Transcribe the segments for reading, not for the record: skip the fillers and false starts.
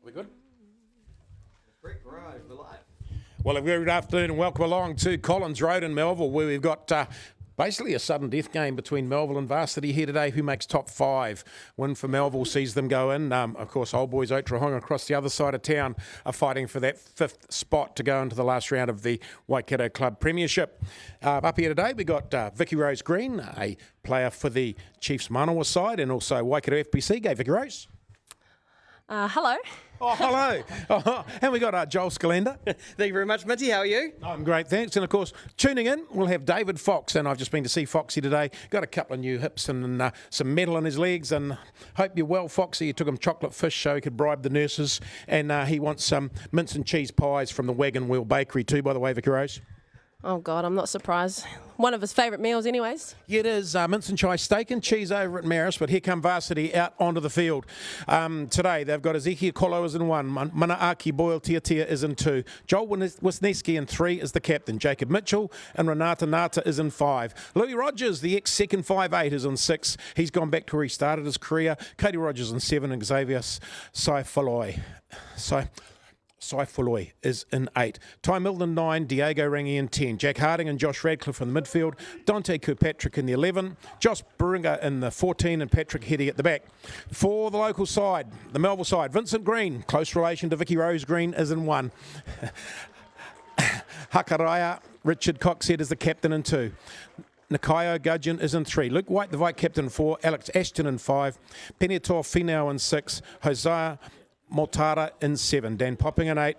We good? Right, we're live. Well, a good afternoon and welcome along to Collins Road in Melville, where we've got basically a sudden death game between Melville and Varsity here today. Who makes top five? Win for Melville sees them go in. Of course, Old Boys Otrahong across the other side of town are fighting for that fifth spot to go into the last round of the Waikato Club Premiership. Up here today, we got Vicky Rose Green, a player for the Chiefs Manawa side, and also Waikato FBC. G'day, Vicky Rose. Hello. Oh, hello. And we got Joel Scalenda. Thank you very much, Mitty. How are you? I'm great, thanks. And of course, tuning in, we'll have David Fox. And I've just been to see Foxy today. Got a couple of new hips and some metal in his legs. And hope you're well, Foxy. You took him chocolate fish so he could bribe the nurses. And he wants some mince and cheese pies from the Wagon Wheel Bakery too, by the way, Vicky Rose. Oh, God, I'm not surprised. One of his favourite meals anyways. Yeah, it is. Mince and chive steak and cheese over at Maris, but here come Varsity out onto the field. Today, they've got Ezekiel Kolo is in one, Manaaki Boyle Tiatia is in two, Joel Wisniewski in three is the captain, Jacob Mitchell and Renata Nata is in five. Louis Rogers, the ex-second 5'8", is in six. He's gone back to where he started his career. Cody Rogers in seven and Xavier Saifaloi is in 8. Ty Milton 9, Diego Rangi in 10. Jack Harding and Josh Radcliffe in the midfield. Dante Kirkpatrick in the 11. Josh Beringa in the 14 and Patrick Heddy at the back. For the local side, the Melville side, Vincent Green, close relation to Vicky Rose Green, is in 1. Hakaraya Richard Coxhead is the captain in 2. Nakayo Gudgeon is in 3. Luke White, the vice captain in 4. Alex Ashton in 5. Penitor Finau in 6. Hosea Motara in 7, Dan Popping in 8,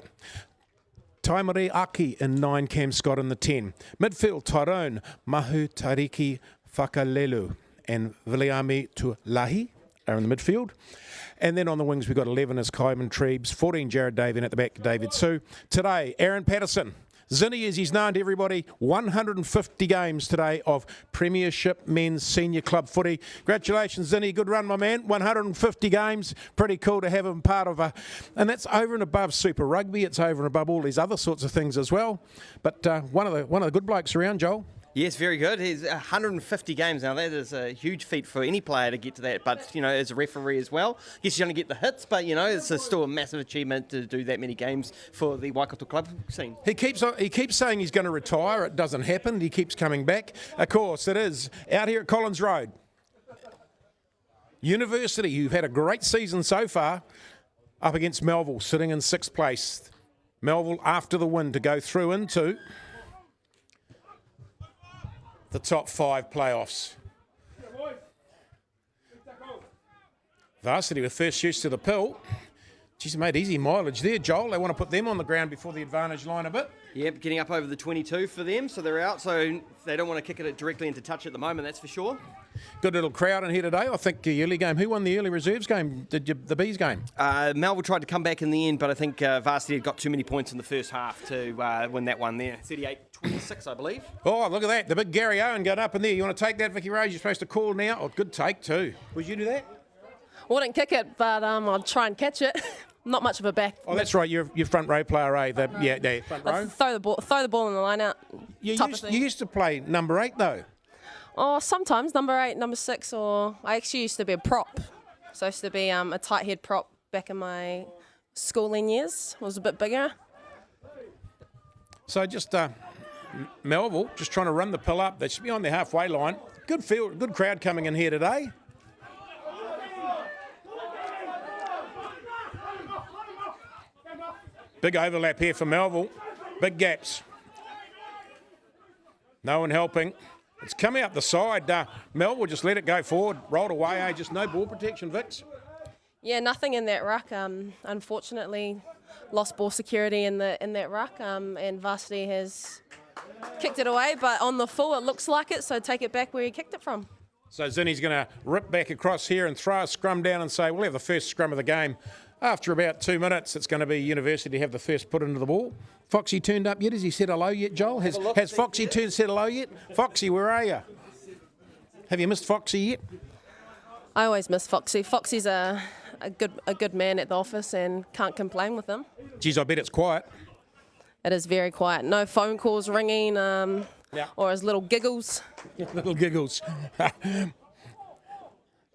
Taimari Aki in 9, Cam Scott in the 10. Midfield, Tyrone, Mahu Tariki Whakalelu and Viliami Tulahi are in the midfield. And then on the wings, we've got 11 is Kyman Trebes, 14 Jared Davian at the back, David Sue. Today, Aaron Patterson. Zinni, as he's known to everybody, 150 games today of Premiership Men's Senior Club footy. Congratulations, Zinni. Good run, my man. 150 games. Pretty cool to have him part of a... And that's over and above Super Rugby. It's over and above all these other sorts of things as well. But one of the good blokes around, Joel. Yes, very good. He's 150 games now. That is a huge feat for any player to get to that. But, as a referee as well, I guess you only get the hits, but, it's still a massive achievement to do that many games for the Waikato club scene. He keeps saying he's going to retire. It doesn't happen. He keeps coming back. Of course, it is. Out here at Collins Road. University, who've had a great season so far, up against Melville, sitting in 6th place. Melville after the win to go through into the top 5 playoffs. Varsity with first use to the pill. Geez, made easy mileage there, Joel. They want to put them on the ground before the advantage line a bit. Yep, getting up over the 22 for them, so they're out. So they don't want to kick it directly into touch at the moment, that's for sure. Good little crowd in here today. I think the early game. Who won the early reserves game? The Bees game? Melville tried to come back in the end, but I think Varsity had got too many points in the first half to win that one there. 38-26, I believe. Oh, look at that. The big Gary Owen going up in there. You want to take that, Vicky Rose? You're supposed to call now. Oh, good take too. Would you do that? Wouldn't kick it, but I'll try and catch it. Not much of a back. Oh, that's right. You're front row player, eh? Yeah, front row. Throw the ball in the line out. You used to play number 8 though. Oh, sometimes number 8, number 6, or I actually used to be a prop. So I used to be a tight head prop back in my schooling years. I was a bit bigger. So just Melville just trying to run the pill up. They should be on the halfway line. Good field, good crowd coming in here today. Big overlap here for Melville. Big gaps. No one helping. It's coming up the side. Melville just let it go forward. Rolled away, Just no ball protection, Vix. Yeah, nothing in that ruck. Unfortunately, lost ball security in that ruck. And Varsity has kicked it away. But on the full, it looks like it. So take it back where he kicked it from. So Zinni's going to rip back across here and throw a scrum down and say, we'll have the first scrum of the game. After about 2 minutes, it's going to be University to have the first put into the ball. Foxy turned up yet? Has he said hello yet, Joel? Has Foxy said hello yet? Foxy, where are you? Have you missed Foxy yet? I always miss Foxy. Foxy's a good man at the office and can't complain with him. Geez, I bet it's quiet. It is very quiet. No phone calls ringing or his little giggles. Little giggles.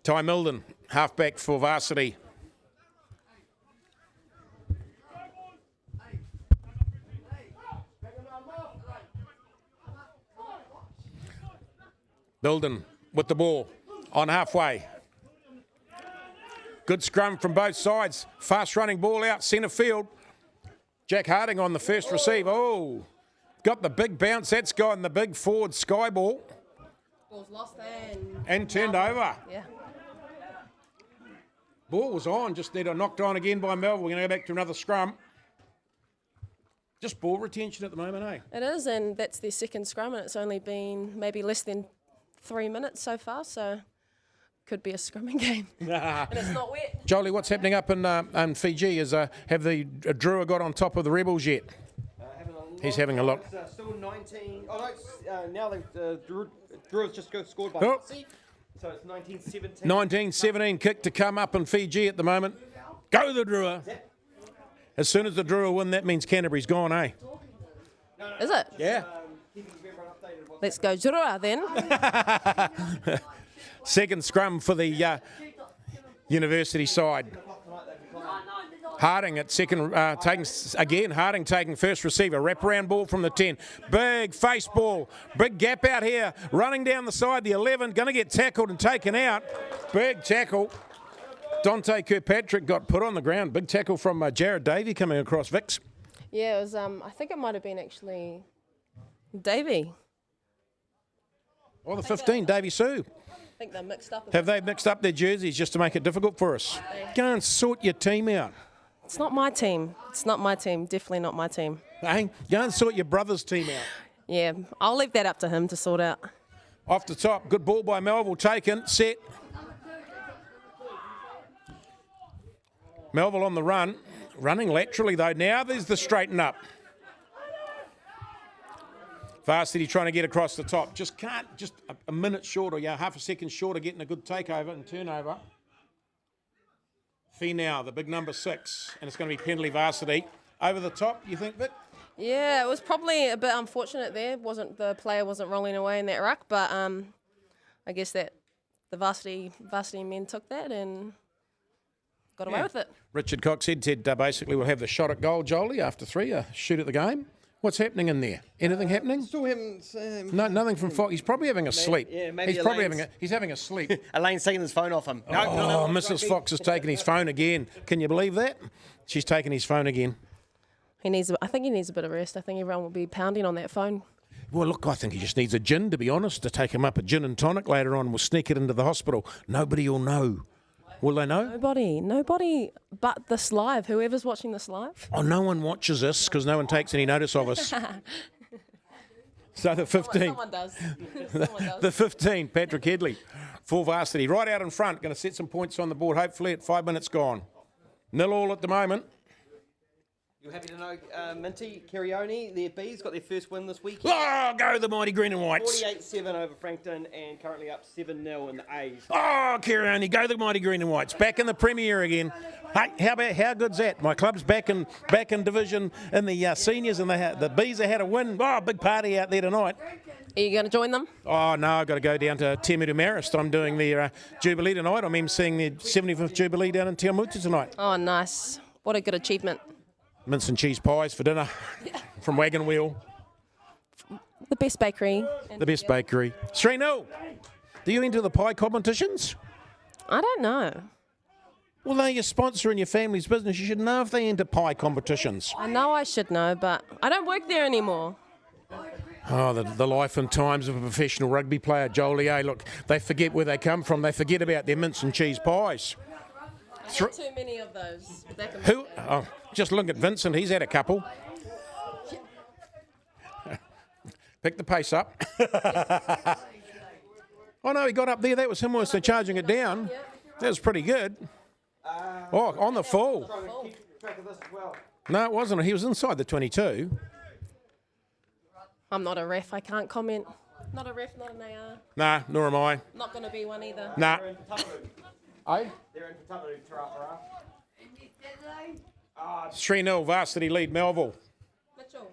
Ty Milton, halfback for Varsity. Bilden with the ball on halfway. Good scrum from both sides. Fast running ball out centre field. Jack Harding on the first receive. Oh, got the big bounce. That's gone the big forward sky ball. Ball's lost and turned over. Yeah. Ball was on, just there knocked on again by Melville. We're going to go back to another scrum. Just ball retention at the moment, eh? It is, and that's their second scrum, and it's only been maybe less than 3 minutes so far, so could be a scrumming game. And it's not wet. Jolie, what's happening up in Fiji? Have the Drua got on top of the Rebels yet? He's having a look. It's still 19. Oh, no, now Drew's just scored by Varsity. So it's 19-17. 19-17 kick to come up in Fiji at the moment. Go the Drua. As soon as the Drua win, that means Canterbury's gone, eh? Is it? Yeah. Let's go Drua then. Second scrum for the University side. Harding at second, Harding taking first receiver. Wraparound ball from the 10. Big face ball. Big gap out here. Running down the side, the 11. Going to get tackled and taken out. Big tackle. Dante Kirkpatrick got put on the ground. Big tackle from Jared Davey coming across Vix. Yeah, it was. I think it might have been actually Davey. Or the 15, Davey Sue. I think they're mixed up. Have they mixed up their jerseys just to make it difficult for us? Go and sort your team out. It's not my team. It's not my team. Definitely not my team. Hey, go and sort your brother's team out. Yeah, I'll leave that up to him to sort out. Off the top, good ball by Melville, taken, set. Melville on the run, running laterally though. Now there's the straighten up. Varsity trying to get across the top. Just can't, just a minute short or half a second short of getting a good takeover and turnover. Fee now, the big number 6, and it's going to be penalty Varsity. Over the top, you think, Vic? Yeah, it was probably a bit unfortunate there. The player wasn't rolling away in that ruck, but I guess that the varsity men took that and got away with it. Richard Cox said basically we'll have the shot at goal, Jolie, after 3, a shoot at the game. What's happening in there? Anything happening? Still haven't. No, nothing from Fox. He's probably having a sleep. Yeah, maybe he's probably having a sleep. Elaine's taking his phone off him. No, Mrs. Fox has taken his phone again. Can you believe that? She's taken his phone again. I think he needs a bit of rest. I think everyone will be pounding on that phone. Well, look, I think he just needs a gin, to be honest, to take him up a gin and tonic later on. We'll sneak it into the hospital. Nobody will know. Will they know? Nobody but this live, whoever's watching this live. Oh, no one watches us because no one takes any notice of us. So the 15. Someone does. The 15, Patrick Headley, full Varsity. Right out in front, going to set some points on the board, hopefully at 5 minutes gone. 0-0 at the moment. You're happy to know Minty, Carione, their B's got their first win this weekend. Oh, go the mighty green and whites. 48-7 over Frankton and currently up 7-0 in the A's. Oh, Carione, go the mighty green and whites. Back in the Premier again. Hey, how good's that? My club's back in division in the seniors, and the B's have had a win. Oh, big party out there tonight. Are you going to join them? Oh, no, I've got to go down to Te Mutu Marist. I'm doing their Jubilee tonight. I'm emceeing their 75th Jubilee down in Te Mutu tonight. Oh, nice. What a good achievement. Mince and cheese pies for dinner from Wagon Wheel. The best bakery. The best bakery. Srinu, do you enter the pie competitions? I don't know. Well, they're your sponsor in your family's business. You should know if they enter pie competitions. I know I should know, but I don't work there anymore. Oh, the life and times of a professional rugby player, Jolie. Look, they forget where they come from. They forget about their mince and cheese pies. I had too many of those. Who? Oh, just look at Vincent. He's had a couple. Pick the pace up. Oh, no, he got up there. That was him was charging it down. That was pretty good. Oh, on the full. No, it wasn't. He was inside the 22. I'm not a ref. I can't comment. Not a ref, not an AR. Nah, nor am I. Not going to be one either. Nah. Aye? They're in Tamaroo, Tarapara. 3-0, Varsity lead, Melville. Mitchell,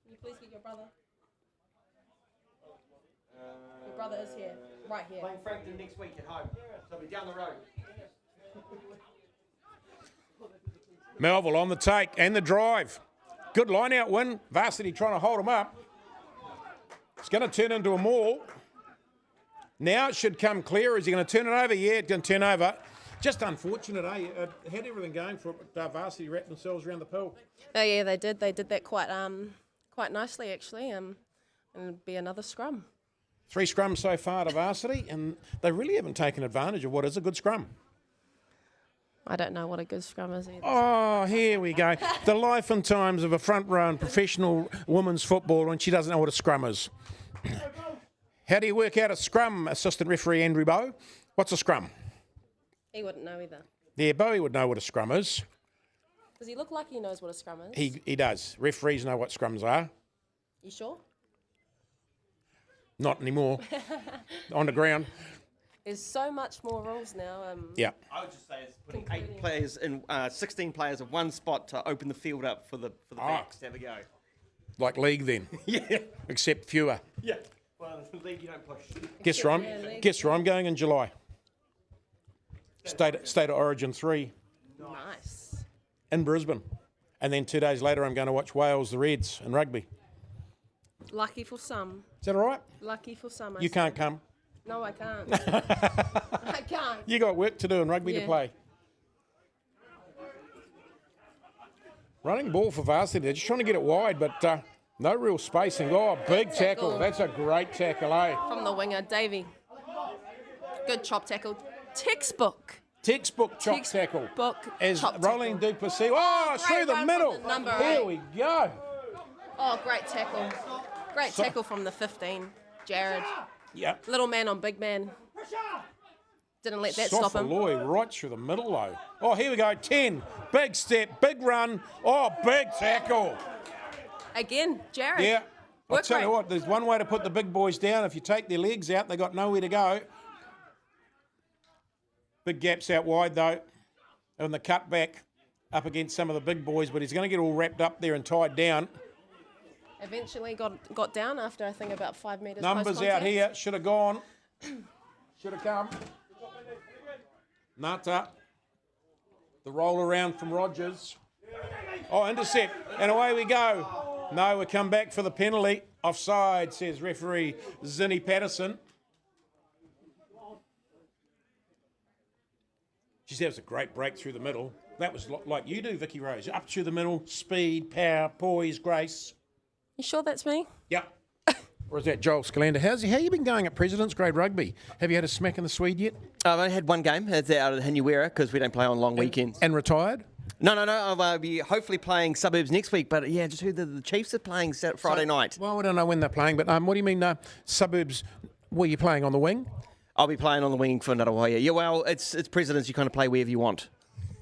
can you please get your brother? Your brother is here, right here. Playing Frankton next week at home. So they'll be down the road. Melville on the take and the drive. Good line-out win. Varsity trying to hold him up. It's going to turn into a maul. Now it should come clear. Is he going to turn it over? Yeah, it's going to turn over. Just unfortunate, eh? It had everything going for it, but Varsity wrapped themselves around the pool. Oh yeah, they did. They did that quite nicely actually. And it'll be another scrum. 3 scrums so far to Varsity, and they really haven't taken advantage of what is a good scrum. I don't know what a good scrum is either. Oh, here we go. The life and times of a front row and professional women's footballer, and she doesn't know what a scrum is. How do you work out a scrum, assistant referee Andrew Bowe? What's a scrum? He wouldn't know either. Yeah, Bowie would know what a scrum is. Does he look like he knows what a scrum is? He does. Referees know what scrums are. You sure? Not anymore. On the ground. There's so much more rules now. Yeah. I would just say it's putting 8 players in, 16 players at one spot to open the field up for the backs to have a go. Like league then. Yeah. Except fewer. Yeah. Well, the league you don't push. Guess where I'm going in July. State of Origin 3 Nice. in Brisbane. And then 2 days later I'm going to watch Wales, the Reds, in rugby. Lucky for some. Is that all right? Lucky for some. You can't come. No, I can't. I can't. You got work to do and rugby to play. Running ball for Varsity. They're just trying to get it wide, but no real spacing. Oh, big tackle. That's a great tackle, eh? From the winger, Davey. Good chop tackle. Textbook Textbook chop tackle. As chop Rolling tackle. Duplessis. Oh, great through the run middle. from the number Here 8. we go. Oh, great tackle. Great tackle from the 15. Jared. Yeah. Little man on big man. Didn't let that stop him. Sofaloy right through the middle, though. Oh, here we go. 10. Big step, big run. Oh, big tackle. Again, Jared. Yeah. I'll Work tell you rate. what, there's one way to put the big boys down. If you take their legs out, they got nowhere to go. Big gaps out wide, though. And the cutback up against some of the big boys, but he's going to get all wrapped up there and tied down. Eventually got down after, I think, about 5 metres. Numbers post-contact. out here. Should have gone. Should have come. Nata. The roll around from Rogers. Oh, intercept. And away we go. No, we come back for the penalty. Offside, says referee Zinny Patterson. Geez, that was a great break through the middle. That was like you do, Vicky Rose. Up through the middle, speed, power, poise, grace. You sure that's me? Yep. Or is that Joel Scalander? How you been going at President's Grade Rugby? Have you had a smack in the Swede yet? I've only had one game. It's out at Hinuera because we don't play on long weekends. And retired? No. I'll be hopefully playing Suburbs next week. But yeah, just heard that the Chiefs are playing Friday night. Well, we don't know when they're playing, but what do you mean Suburbs? Were you playing on the wing? I'll be playing on the wing for Ngātawaia. Yeah, well, it's Presidents. You kind of play wherever you want.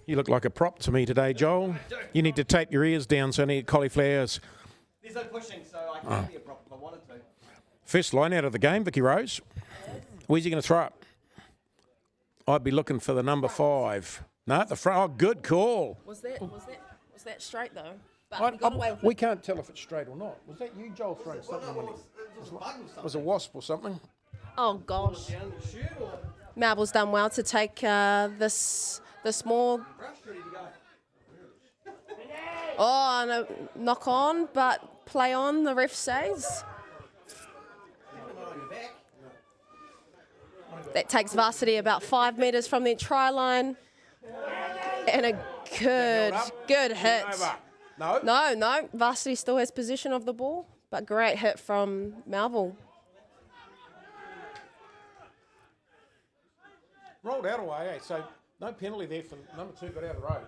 You look like a prop to me today, Joel. You need to tape your ears down so I need cauliflowers. There's no pushing, so I can't be a prop if I wanted to. First line out of the game, Vicky Rose. Where's he going to throw it? I'd be looking for the number 5. No, at the front. Oh, good call. Was that straight though? But he got away with We it. can't tell if it's straight or not. Was that you, Joel, throwing something? Was a wasp or something? Oh gosh. Melville's done well to take this more. Oh, no, knock on, but play on, the ref says. That takes Varsity about 5 metres from their try line. And a good hit. No. No, Varsity still has possession of the ball, but great hit from Melville. Rolled out away, eh? So no penalty there for number 2 got out of the road.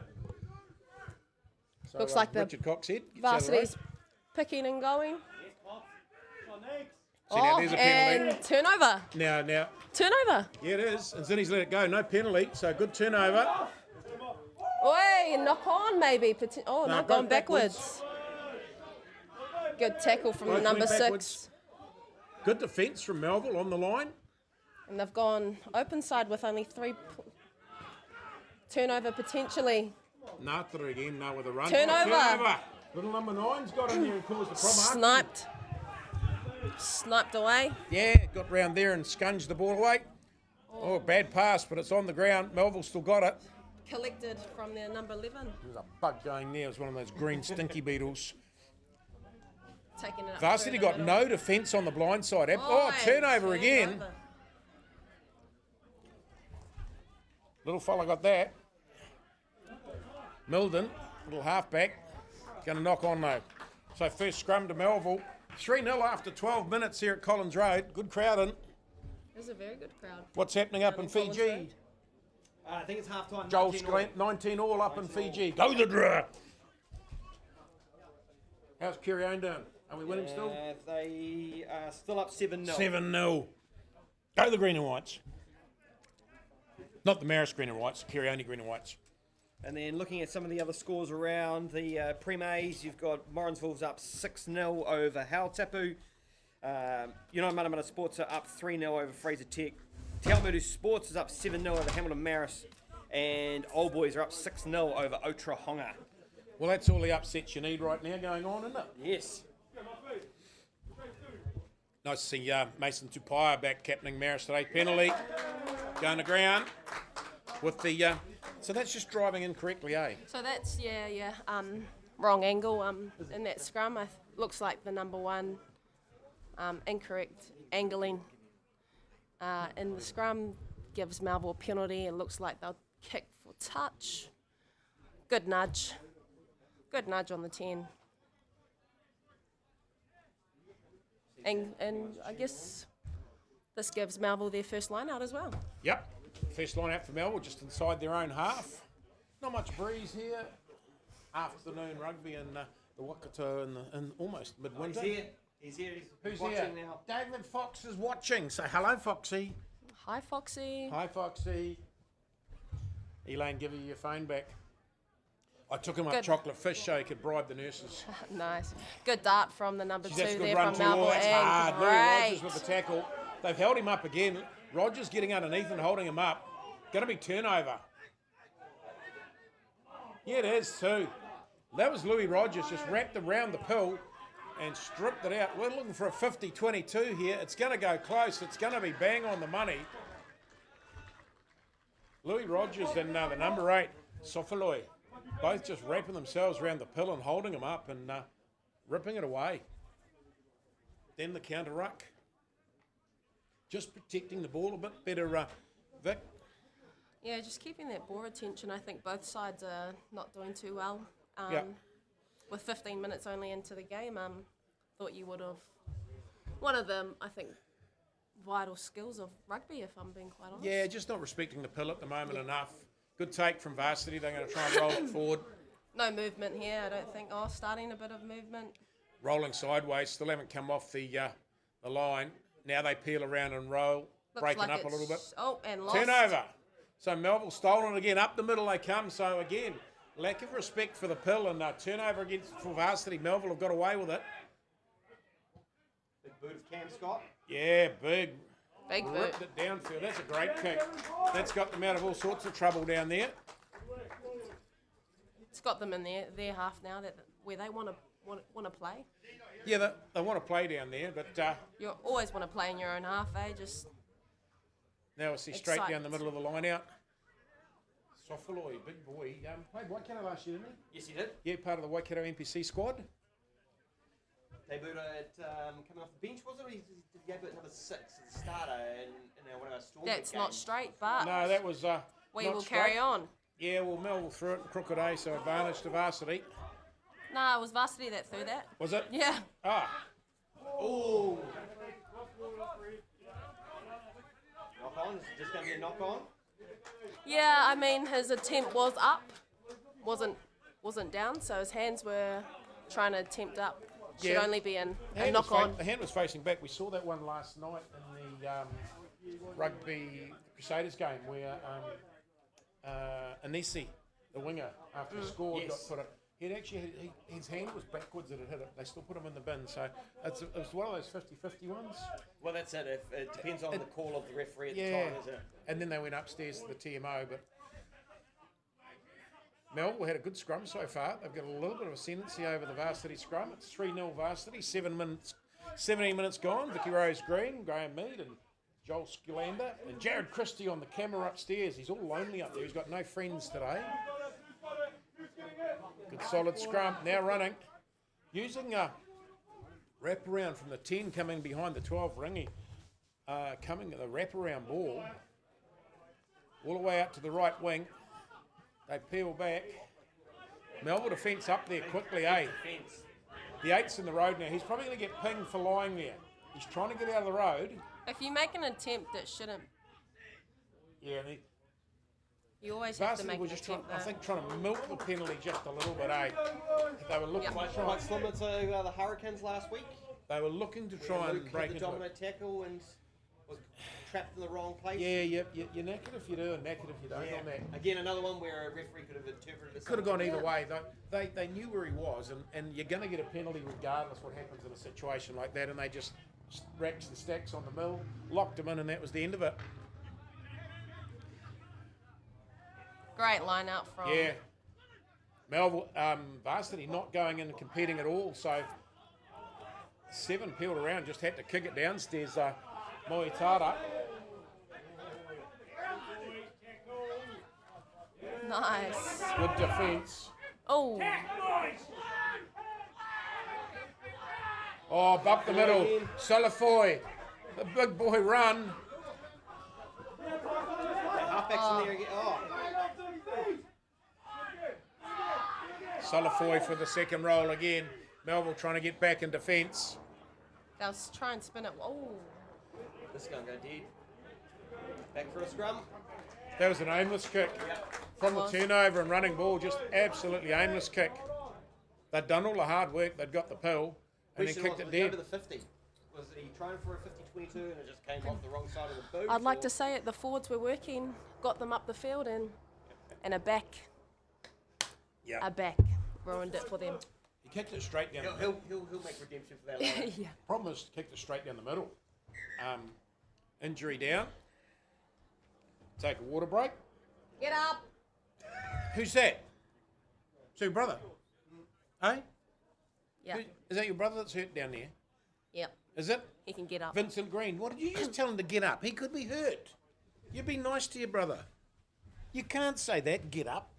So, Looks like the Richard Cox head gets out of the Varsity's road. picking and going. See, now there's a penalty. And turnover. Now, Turnover. yeah, it is. And Zinni's let it go. No penalty, so good turnover. Oi, knock on maybe. Oh, No, not go going backwards. Good tackle from the Both number went 6. backwards. Good defence from Melville on the line. And they've gone open side with only 3 turnover potentially. Nata again, no with a run. Turnover. Little number 9's got in there and caused the problem. Sniped away. Yeah, got round there and scunged the ball away. Oh, bad pass, but it's on the ground. Melville still got it. Collected from their number 11. There's a bug going there. It was one of those green stinky beetles. Taking it up Varsity through the got middle. no defence on the blind side. Oh, turnover again. Turnover. Little fella got that. Milden, little halfback, going to knock on though. So first scrum to Melville. 3-0 after 12 minutes here at Collins Road. Good crowd in. It's a very good crowd. What's happening up in Fiji? I think it's half time. Joel Scalent, 19 all up in Fiji. Go the Draft! How's Kirione doing? Are we winning still? They are still up 7-0. 7-0. Go the Green and Whites. Not the Marist Green and Whites, the Kirione Green and Whites. And then looking at some of the other scores around the Prem-A's, you've got Morrinsville's up 6-0 over Hautapu. United Matamata Sports are up 3-0 over Fraser Tech. Te Awamutu Sports is up 7-0 over Hamilton Marist. And Old Boys are up 6-0 over Otrahonga. Well, that's all the upsets you need right now going on, isn't it? Yes. Nice to see Mason Tupaia back captaining Marist today. Penalty, going to ground with the... so that's just driving incorrectly, eh? So that's, wrong angle in that scrum. Looks like the number one incorrect angling in the scrum gives Melville a penalty. It looks like they'll kick for touch. Good nudge. Good nudge on the 10. And I guess this gives Melville their first line out as well. Yep. First line out for Melville, just inside their own half. Not much breeze here. Afternoon rugby in the Waikato and almost midwinter. He's here. Who's watching here? now. David Fox is watching. Say hello, Foxy. Hi, Foxy. Hi, Foxy. Elaine, give you your phone back. I took him up Good. chocolate fish so he could bribe the nurses. Nice. Good dart from the number She's 2 that's a good there run from too. Oh, Melville. that's And hard. Louis Rogers great. with the tackle. They've held him up again. Rogers getting underneath and holding him up. Going to be turnover. Yeah, it is too. That was Louis Rogers, just wrapped around the pill and stripped it out. We're looking for a 50-22 here. It's going to go close. It's going to be bang on the money. Louis Rogers and the number 8, Sofaloi, both just wrapping themselves around the pill and holding him up and ripping it away. Then the counter ruck. Just protecting the ball a bit better, Vic. Yeah, just keeping that ball retention. I think both sides are not doing too well. Yeah. With 15 minutes only into the game, thought you would have. One of them, I think, vital skills of rugby, if I'm being quite honest. Yeah, just not respecting the pill at the moment enough. Good take from Varsity. They're going to try and roll it forward. No movement here, I don't think. Oh, starting a bit of movement. Rolling sideways. Still haven't come off the line. Now they peel around and roll. Looks breaking like up a little bit. Oh, and lost. Turnover. So Melville stolen it again. Up the middle they come. So again, lack of respect for the pill and turnover against for Varsity. Melville have got away with it. Big boot of Cam Scott. Yeah, big. Big boot. Ripped it downfield. That's a great kick. That's got them out of all sorts of trouble down there. It's got them in their half now where they want to play. Yeah, they want to play down there, but You always want to play in your own half, eh? Just now we see straight down Excitement. the middle of the line out. Sofaloi, big boy. Played Waikato last year, didn't Yes, he did. he? Yeah, part of the Waikato NPC squad. Debuted at coming off the bench, wasn't it? He debuted at number 6 as a starter in one of our Storm that's games. not straight, but No, that was we not will straight. carry on. Yeah, well, Melville threw it in crooked, so advantage to Varsity. Nah, it was Varsity that threw that. Was it? Yeah. Ah, Oh. Knock on. Is it just going to be a knock on? Yeah, I mean his attempt was up, wasn't down, so his hands were trying to attempt up. Should Yeah. only be in the a hand knock was on. the hand was facing back. We saw that one last night in the rugby Crusaders game where Anisi, the winger, after he scored, Yes. got put it. He'd actually, his hand was backwards that it hit it. They still put him in the bin. So it was one of those 50-50 ones. Well, that's it. It depends on the call of the referee at the Yeah. time, isn't it? And then they went upstairs to the TMO. But Melville had a good scrum so far. They've got a little bit of ascendancy over the Varsity scrum. It's 3-0 Varsity, 17 minutes gone. Vicky Rose Green, Graham Mead and Joel Scalander. And Jared Christie on the camera upstairs. He's all lonely up there. He's got no friends today. Good solid scrum. Now running. Using a wraparound from the 10 coming behind the 12 ringy. Coming the wraparound ball. all the way out to the right wing. They peel back. Melville defence up there quickly, eh? The 8's in the road now. He's probably going to get pinged for lying there. He's trying to get out of the road. If you make an attempt, it shouldn't. Yeah, You always have to Varsity make were an just attempt, trying to milk the penalty just a little bit, eh? They were looking Yep. to try. Quite similar to the Hurricanes last week. They were looking to try and Luke break hit the into domino it. tackle and was trapped in the wrong place. Yeah, you're knackered if you do and knackered if you don't on that. Again, another one where a referee could have interpreted it. Could have gone either way. They knew where he was, and you're going to get a penalty regardless what happens in a situation like that, and they just racks and stacks on the mill, locked him in, and that was the end of it. Great line out from. Yeah. Melville, Varsity not going in and competing at all, so 7 peeled around, just had to kick it downstairs. Moitara. Nice. Good defence. Oh, Oh, up the middle. Salafoy. The big boy run. Halfbacks in there again. Oh, Salafoy for the second roll again. Melville trying to get back in defence. they'll try and spin it. Oh, this is going to go dead. Back for a scrum. That was an aimless kick. From the turnover and running ball, just absolutely aimless kick. They'd done all the hard work, they'd got the pill, and then kicked it Over dead. the 50. Was he trying for a 50-22 and it just came off the wrong side of the boot? I'd like to say it. The forwards were working, got them up the field, and a back Yeah. ruined it for them. He kicked it straight down the middle. He'll make redemption for that later. Yeah. Problem is, kicked it straight down the middle. Injury down. Take a water break. Get up. Who's that? Is that your brother? Hey? Yeah. Is that your brother that's hurt down there? Yep. Is it? He can get up. Vincent Green. What did you just tell him to get up? He could be hurt. You be nice to your brother. You can't say that. Get up.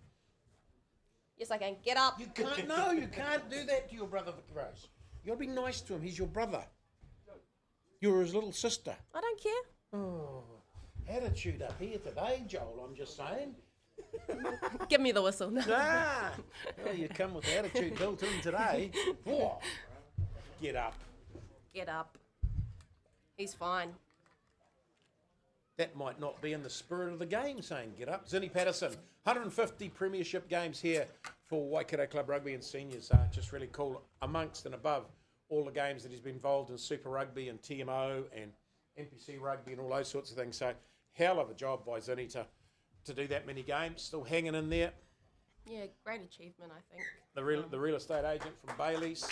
Yes, I can. Get up. You can't. No, you can't do that to your brother, Vicky Rose. You got to be nice to him. He's your brother. You're his little sister. I don't care. Oh, attitude up here today, Joel. I'm just saying. Give me the whistle. Ah, well, you come with attitude built in today. Whoa. Get up. Get up. He's fine. That might not be in the spirit of the game, saying get up. Zinni Patterson, 150 premiership games here for Waikato Club Rugby and Seniors. Just really cool, amongst and above all the games that he's been involved in, Super Rugby and TMO and NPC Rugby and all those sorts of things. So hell of a job by Zinni to do that many games. Still hanging in there. Yeah, great achievement, I think. The real estate agent from Bailey's.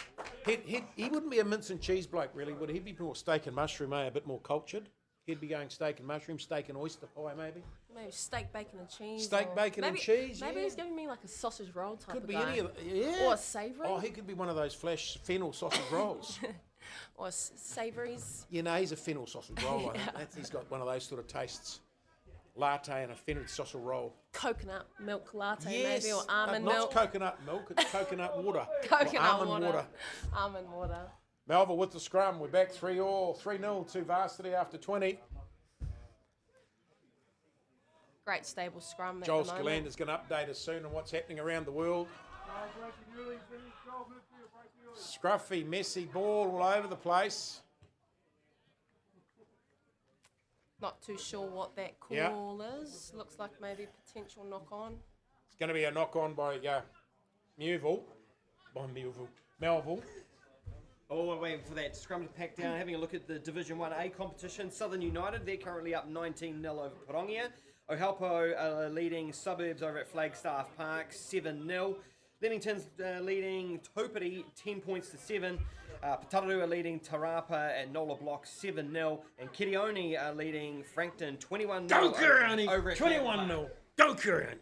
He wouldn't be a mince and cheese bloke, really, would he? He'd be more steak and mushroom, a bit more cultured. He'd be going steak and mushroom, steak and oyster pie, maybe. Maybe steak, bacon, and cheese. Steak, bacon, and cheese, Maybe yeah. he's giving me like a sausage roll type Could of be guy. any of yeah. Or a savoury. Oh, he could be one of those flesh fennel sausage rolls. Or savouries. You know, he's a fennel sausage roll. I think. He's got one of those sort of tastes. Latte and a fennel sausage roll. Coconut milk latte, Yes. maybe, or almond not milk. coconut milk, it's coconut water. Coconut Or almond water. Almond water. Melville with the scrum. We're back 3-0 to Varsity after 20. Great stable scrum. Joel at the moment. Scalander's going to update us soon on what's happening around the world. Scruffy, messy ball all over the place. Not too sure what that call Yeah. is. Looks like maybe potential knock on. It's going to be a knock-on by Melville. Melville. Oh, we're waiting for that scrum to pack down. Having a look at the Division 1A competition. Southern United, they're currently up 19-0 over Porongia. Ohalpo are leading Suburbs over at Flagstaff Park 7-0. Leamington's leading Topiri 10 points to 7. Patararu are leading Tarapa at Nola Block 7-0. And Kirioni are leading Frankton 21-0. Go Kirioni! Over at 21-0. Go Kirioni!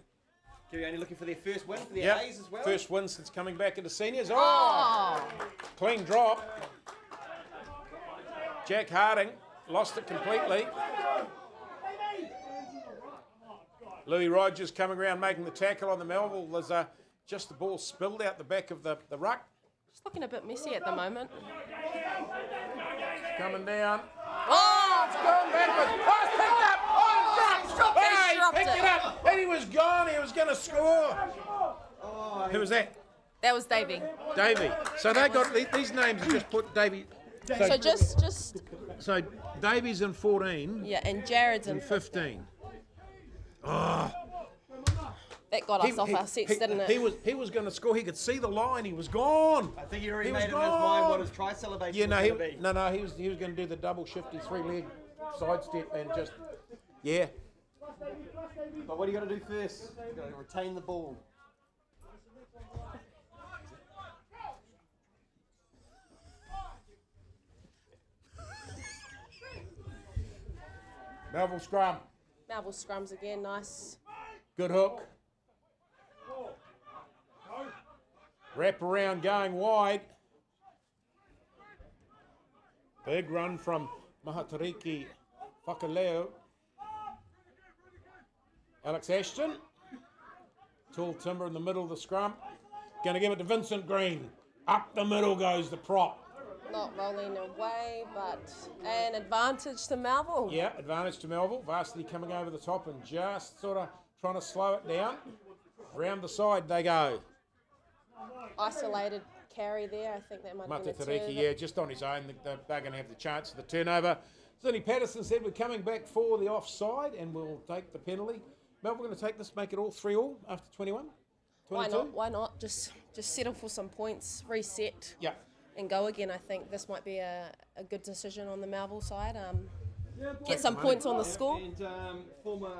Kirioni looking for their first win for their A's as well. First win since coming back into seniors. Oh! Clean drop. Jack Harding lost it completely. Louis Rogers coming around making the tackle on the Melville. There's just the ball spilled out the back of the ruck. It's looking a bit messy at the moment. Coming down. Oh! It's going backwards. Oh, it's picked up. Oh, dropped. he dropped picked it up, and he was gone. He was going to score. Who was that? That was Davey. Davey. So they got these names are just put Davey. So just So Davey's in 14 yeah, and Jared's in and 15. Oh, That got us off our sets, didn't it? He was going to score. He could see the line. He was gone. I think he already was made up his mind what his gone. try celebration Yeah, no, was going to be. no, he was going to do the double shifty 3-leg sidestep and just yeah. But what do you got to do first? You got to retain the ball. Melville scrum. Melville scrums again, nice. Good hook. Wrap around going wide. Big run from Mahatariki Whakaleo. Alex Ashton. Tall timber in the middle of the scrum. Going to give it to Vincent Green. Up the middle goes the prop. Not rolling away, but an advantage to Melville. Yeah, advantage to Melville. Varsity coming over the top and just sort of trying to slow it down. Round the side they go. Isolated carry there. I think that might have been a Matatariki, turn. yeah, just on his own. They're going to have the chance of the turnover. Zinni Patterson said we're coming back for the offside and we'll take the penalty. Melville going to take this, make it all 3-3 after 21? 22? Why not? Just settle for some points, reset, Yeah. and go again. I think this might be a good decision on the Melville side. Get some points on the score. And former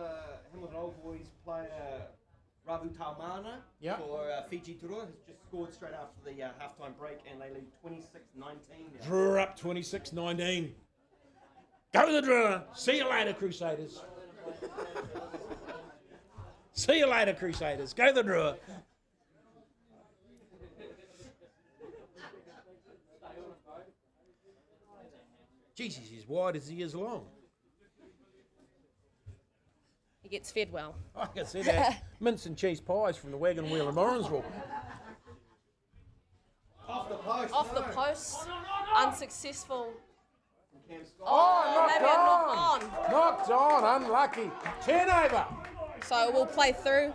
Hamilton Old Boys player Ravu Taumana for Fiji Turua has just scored straight after the halftime break, and they lead 26-19 now. Drua up 26-19. Go the Drua. See you later, Crusaders. See you later, Crusaders. Go the Drua. Jesus, he's as wide as he is long. He gets fed well. I can see that. Mince and cheese pies from the Wagon Wheel in Morrinsville. Off the post. Off the post, unsuccessful. Oh, maybe a knock on. Knocked on, unlucky. Turnover. So we'll play through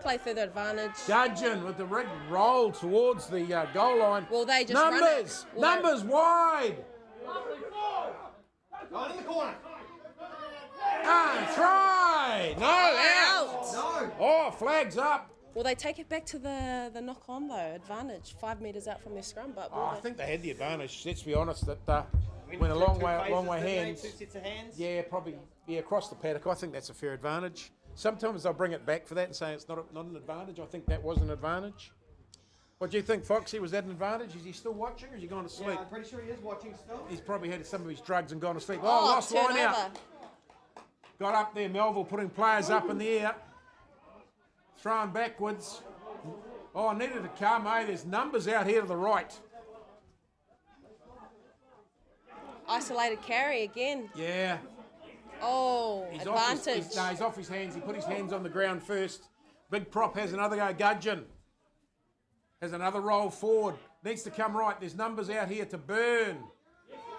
the advantage. Gudgeon with the rig roll towards the goal line. Will they just run Numbers, it? numbers wide. Oh, in the corner. Try. No, out. No. Oh, flags up. Will they take it back to the knock on though? Advantage, 5 metres out from their scrum, but I think they had the advantage. Let's be honest, that went a long way hands. 2 sets of hands. Yeah, probably across the paddock. I think that's a fair advantage. Sometimes they'll bring it back for that and say it's not an advantage. I think that was an advantage. What do you think, Foxy? Was that an advantage? Is he still watching or is he gone to sleep? Yeah, I'm pretty sure he is watching still. He's probably had some of his drugs and gone to sleep. Oh, lost line turnover. out. Got up there, Melville, putting players up in the air. Throwing backwards. Oh, needed to come, eh? There's numbers out here to the right. Isolated carry again. Yeah. Oh, He's off advantage. he's off his hands. He put his hands on the ground first. Big prop has another go. Gudgeon has another roll forward. Needs to come right. There's numbers out here to burn.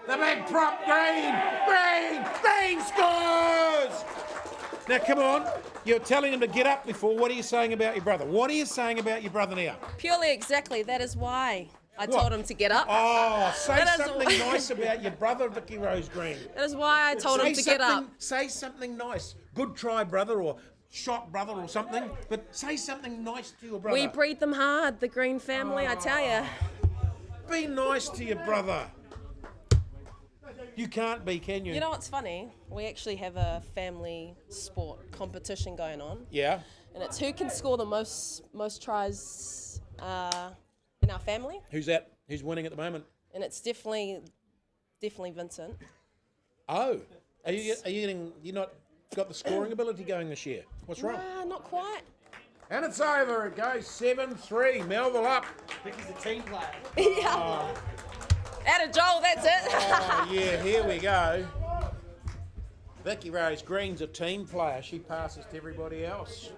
The big prop, Green scores! Now, come on. You're telling him to get up before. What are you saying about your brother? What are you saying about your brother now? Purely exactly. That is why I told him to get up. Oh, say That is something nice about your brother, Vicky Rose Green. That is why I told him to get up. Say something nice. Good try, brother, or shot, brother, or something. But say something nice to your brother. We breed them hard, the Green family, I tell you. Be nice to your brother. You can't be, can you? You know what's funny? We actually have a family sport competition going on, Yeah. and it's who can score the most tries in our family, Who's that? Who's winning at the moment? and it's definitely Vincent. Oh. Are you getting? You not got the scoring ability going this year? What's wrong? Nah, not quite. And it's over. It goes 7-3. Melville up. Vicky's a team player. Yeah. Atta Joel, that's it. Oh, yeah, here we go. Vicky Rose Green's a team player. She passes to everybody else.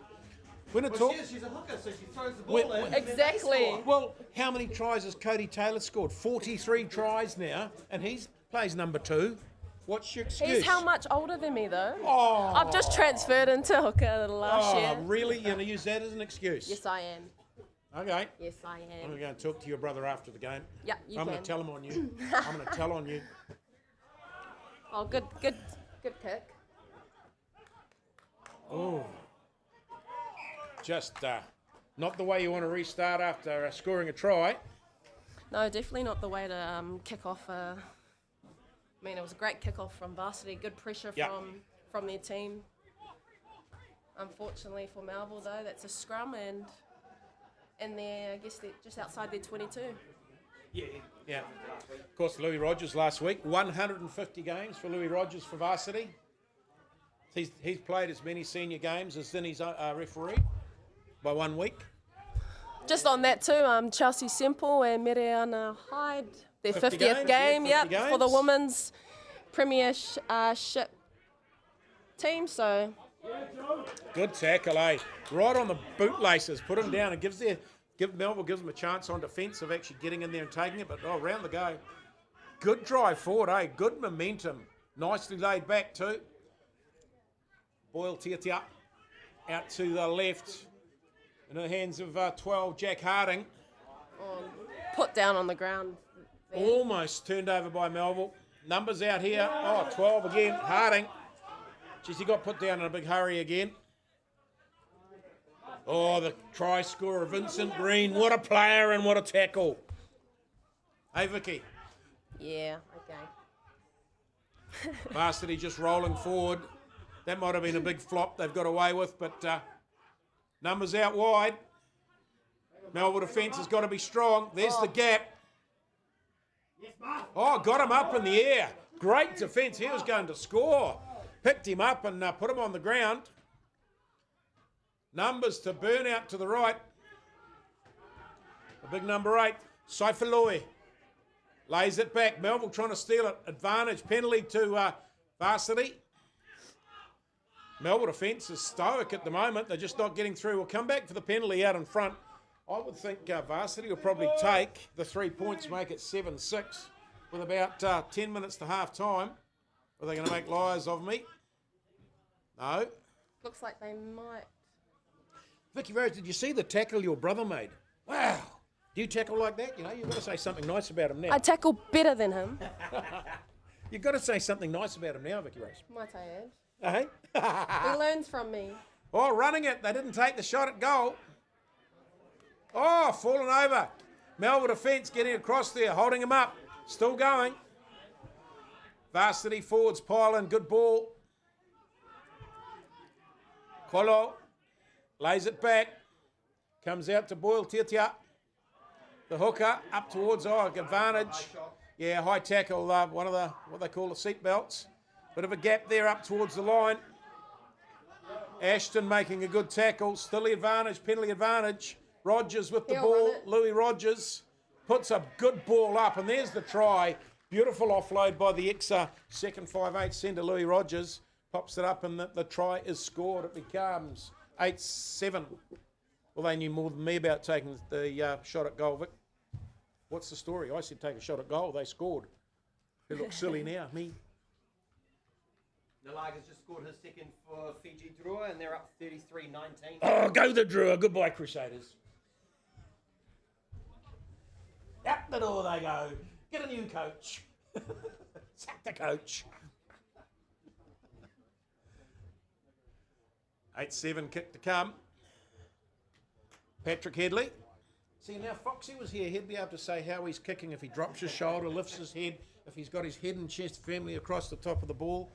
When it Well, talks, she's a hooker, so she throws the ball in. Exactly. well, how many tries has Cody Taylor scored? 43 tries now, and he plays number 2. What's your excuse? He's how much older than me, though? Oh. I've just transferred into hooker last year. Really? You're going to use that as an excuse? Yes, I am. Okay. Yes, I I'm am. going to talk to your brother after the game. Yeah, you I'm can. going to tell him on you. I'm going to tell on you. Oh, good kick. Oh. Just not the way you want to restart after scoring a try. No, definitely not the way to kick off. I mean, it was a great kick-off from Varsity. Good pressure Yep. from their team. Unfortunately for Melville, though, that's a scrum and they're, I guess, they're just outside their 22. Yeah. Of course, Louis Rogers last week, 150 games for Louis Rogers for Varsity. He's played as many senior games as Zinny's referee by 1 week. Just on that too, Chelsea Semple and Miriana Hyde, their 50 50th game, games, 50 for the games. Women's Premiership team. So Good tackle, eh? Right on the bootlaces, put him down and Melville gives them a chance on defence of actually getting in there and taking it, but round the go. Good drive forward, eh? Good momentum. Nicely laid back too. Boyle Tiatia out to the left. In the hands of 12, Jack Harding. put down on the ground. Almost turned over by Melville. Numbers out here. 12 again. Harding. Jeez, he got put down in a big hurry again. The try scorer, Vincent Green. What a player and what a tackle. Hey, Vicky. Yeah, okay. Varsity just rolling forward. That might have been a big flop they've got away with, but numbers out wide. Melville defence has got to be strong. There's the gap. Got him up in the air. Great defence. He was going to score. Picked him up and put him on the ground. Numbers to Burnout to the right. The big number 8, Saifaloi. Lays it back. Melville trying to steal it. Advantage. Penalty to Varsity. Melville defence is stoic at the moment. They're just not getting through. We'll come back for the penalty out in front. I would think Varsity will probably take the 3 points, make it 7-6 with about 10 minutes to half time. Are they going to make liars of me? No. Looks like they might. Vicky Rose, did you see the tackle your brother made? Wow. Do you tackle like that? You've got to say something nice about him now. I tackle better than him. You've got to say something nice about him now, Vicky Rose. Might I add? Hey? He learns from me. Running it. They didn't take the shot at goal. Falling over. Melville defence getting across there, holding him up. Still going. Varsity forwards pile in. Good ball. Kolo lays it back. Comes out to Boyle Tiatia. The hooker up towards advantage. Yeah, high tackle. One of the what they call the seat belts. Bit of a gap there up towards the line. Ashton making a good tackle. Still the advantage. Penalty advantage. Rogers with the ball. Louis Rogers puts a good ball up, and there's the try. Beautiful offload by the second 5'8" centre, Louis Rogers. Pops it up, and the try is scored. It becomes 8-7. Well, they knew more than me about taking the shot at goal, Vic. What's the story? I said take a shot at goal. They scored. Who looks silly now? Me. Nalaga's just scored his second for Fiji Drua, and they're up 33-19. Go the Drua. Goodbye, Crusaders. Out the door they go. Get a new coach. Sack the coach. 8-7 kick to come. Patrick Headley. See, now Foxy was here. He'd be able to say how he's kicking if he drops his shoulder, lifts his head, if he's got his head and chest firmly across the top of the ball.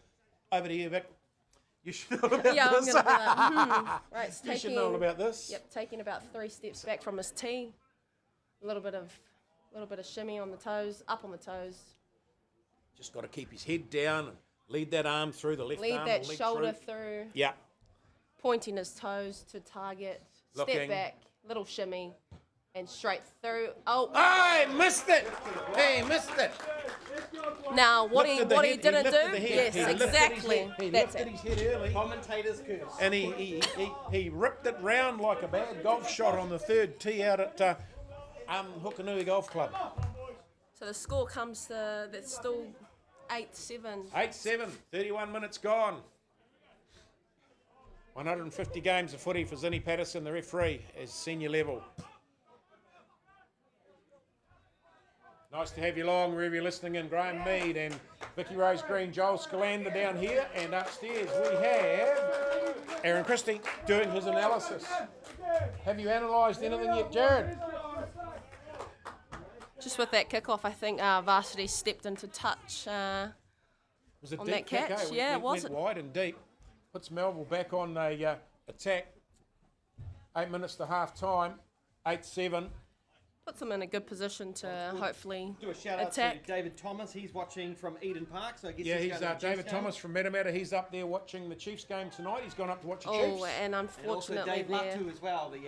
Over to you, Vic. You should know about this. I'm going to do that. Right, it's You should know all about this. Yep, taking about 3 steps back from his tee. A little bit of shimmy on the toes, up on the toes. Just got to keep his head down and lead that arm through the left arm. Lead that shoulder through. Yeah. Pointing his toes to target. Looking. Step back, little shimmy, and straight through. I missed it. He missed it. Now, what he didn't do? Yes, He lifted exactly. He That's lifted it. his head early. Commentator's curse. And he ripped it round like a bad golf shot on the third tee out at Hukanui Golf Club. So the score comes to, that's still 8-7. 8-7, 31 minutes gone. 150 games of footy for Zinny Patterson, the referee, as senior level. Nice to have you along wherever you're listening in. Graham Mead and Vicky Rose Green, Joel Scalander down here, and upstairs we have Aaron Christie doing his analysis. Have you analysed anything yet, Jared? Just with that kickoff, I think Varsity stepped into touch Was it on deep that kick, catch. eh? Yeah, Went was it? wide and deep. Puts Melville back on the attack. 8 minutes to half time. 8-7. Puts them in a good position to hopefully Do a shout out attack. to David Thomas. He's watching from Eden Park, so I guess Yeah, he's he's going to the David Chiefs game. Thomas from Matamata. He's up there watching the Chiefs game tonight. He's gone up to watch the Oh, Chiefs. and And also unfortunately Dave there. Latu as well, the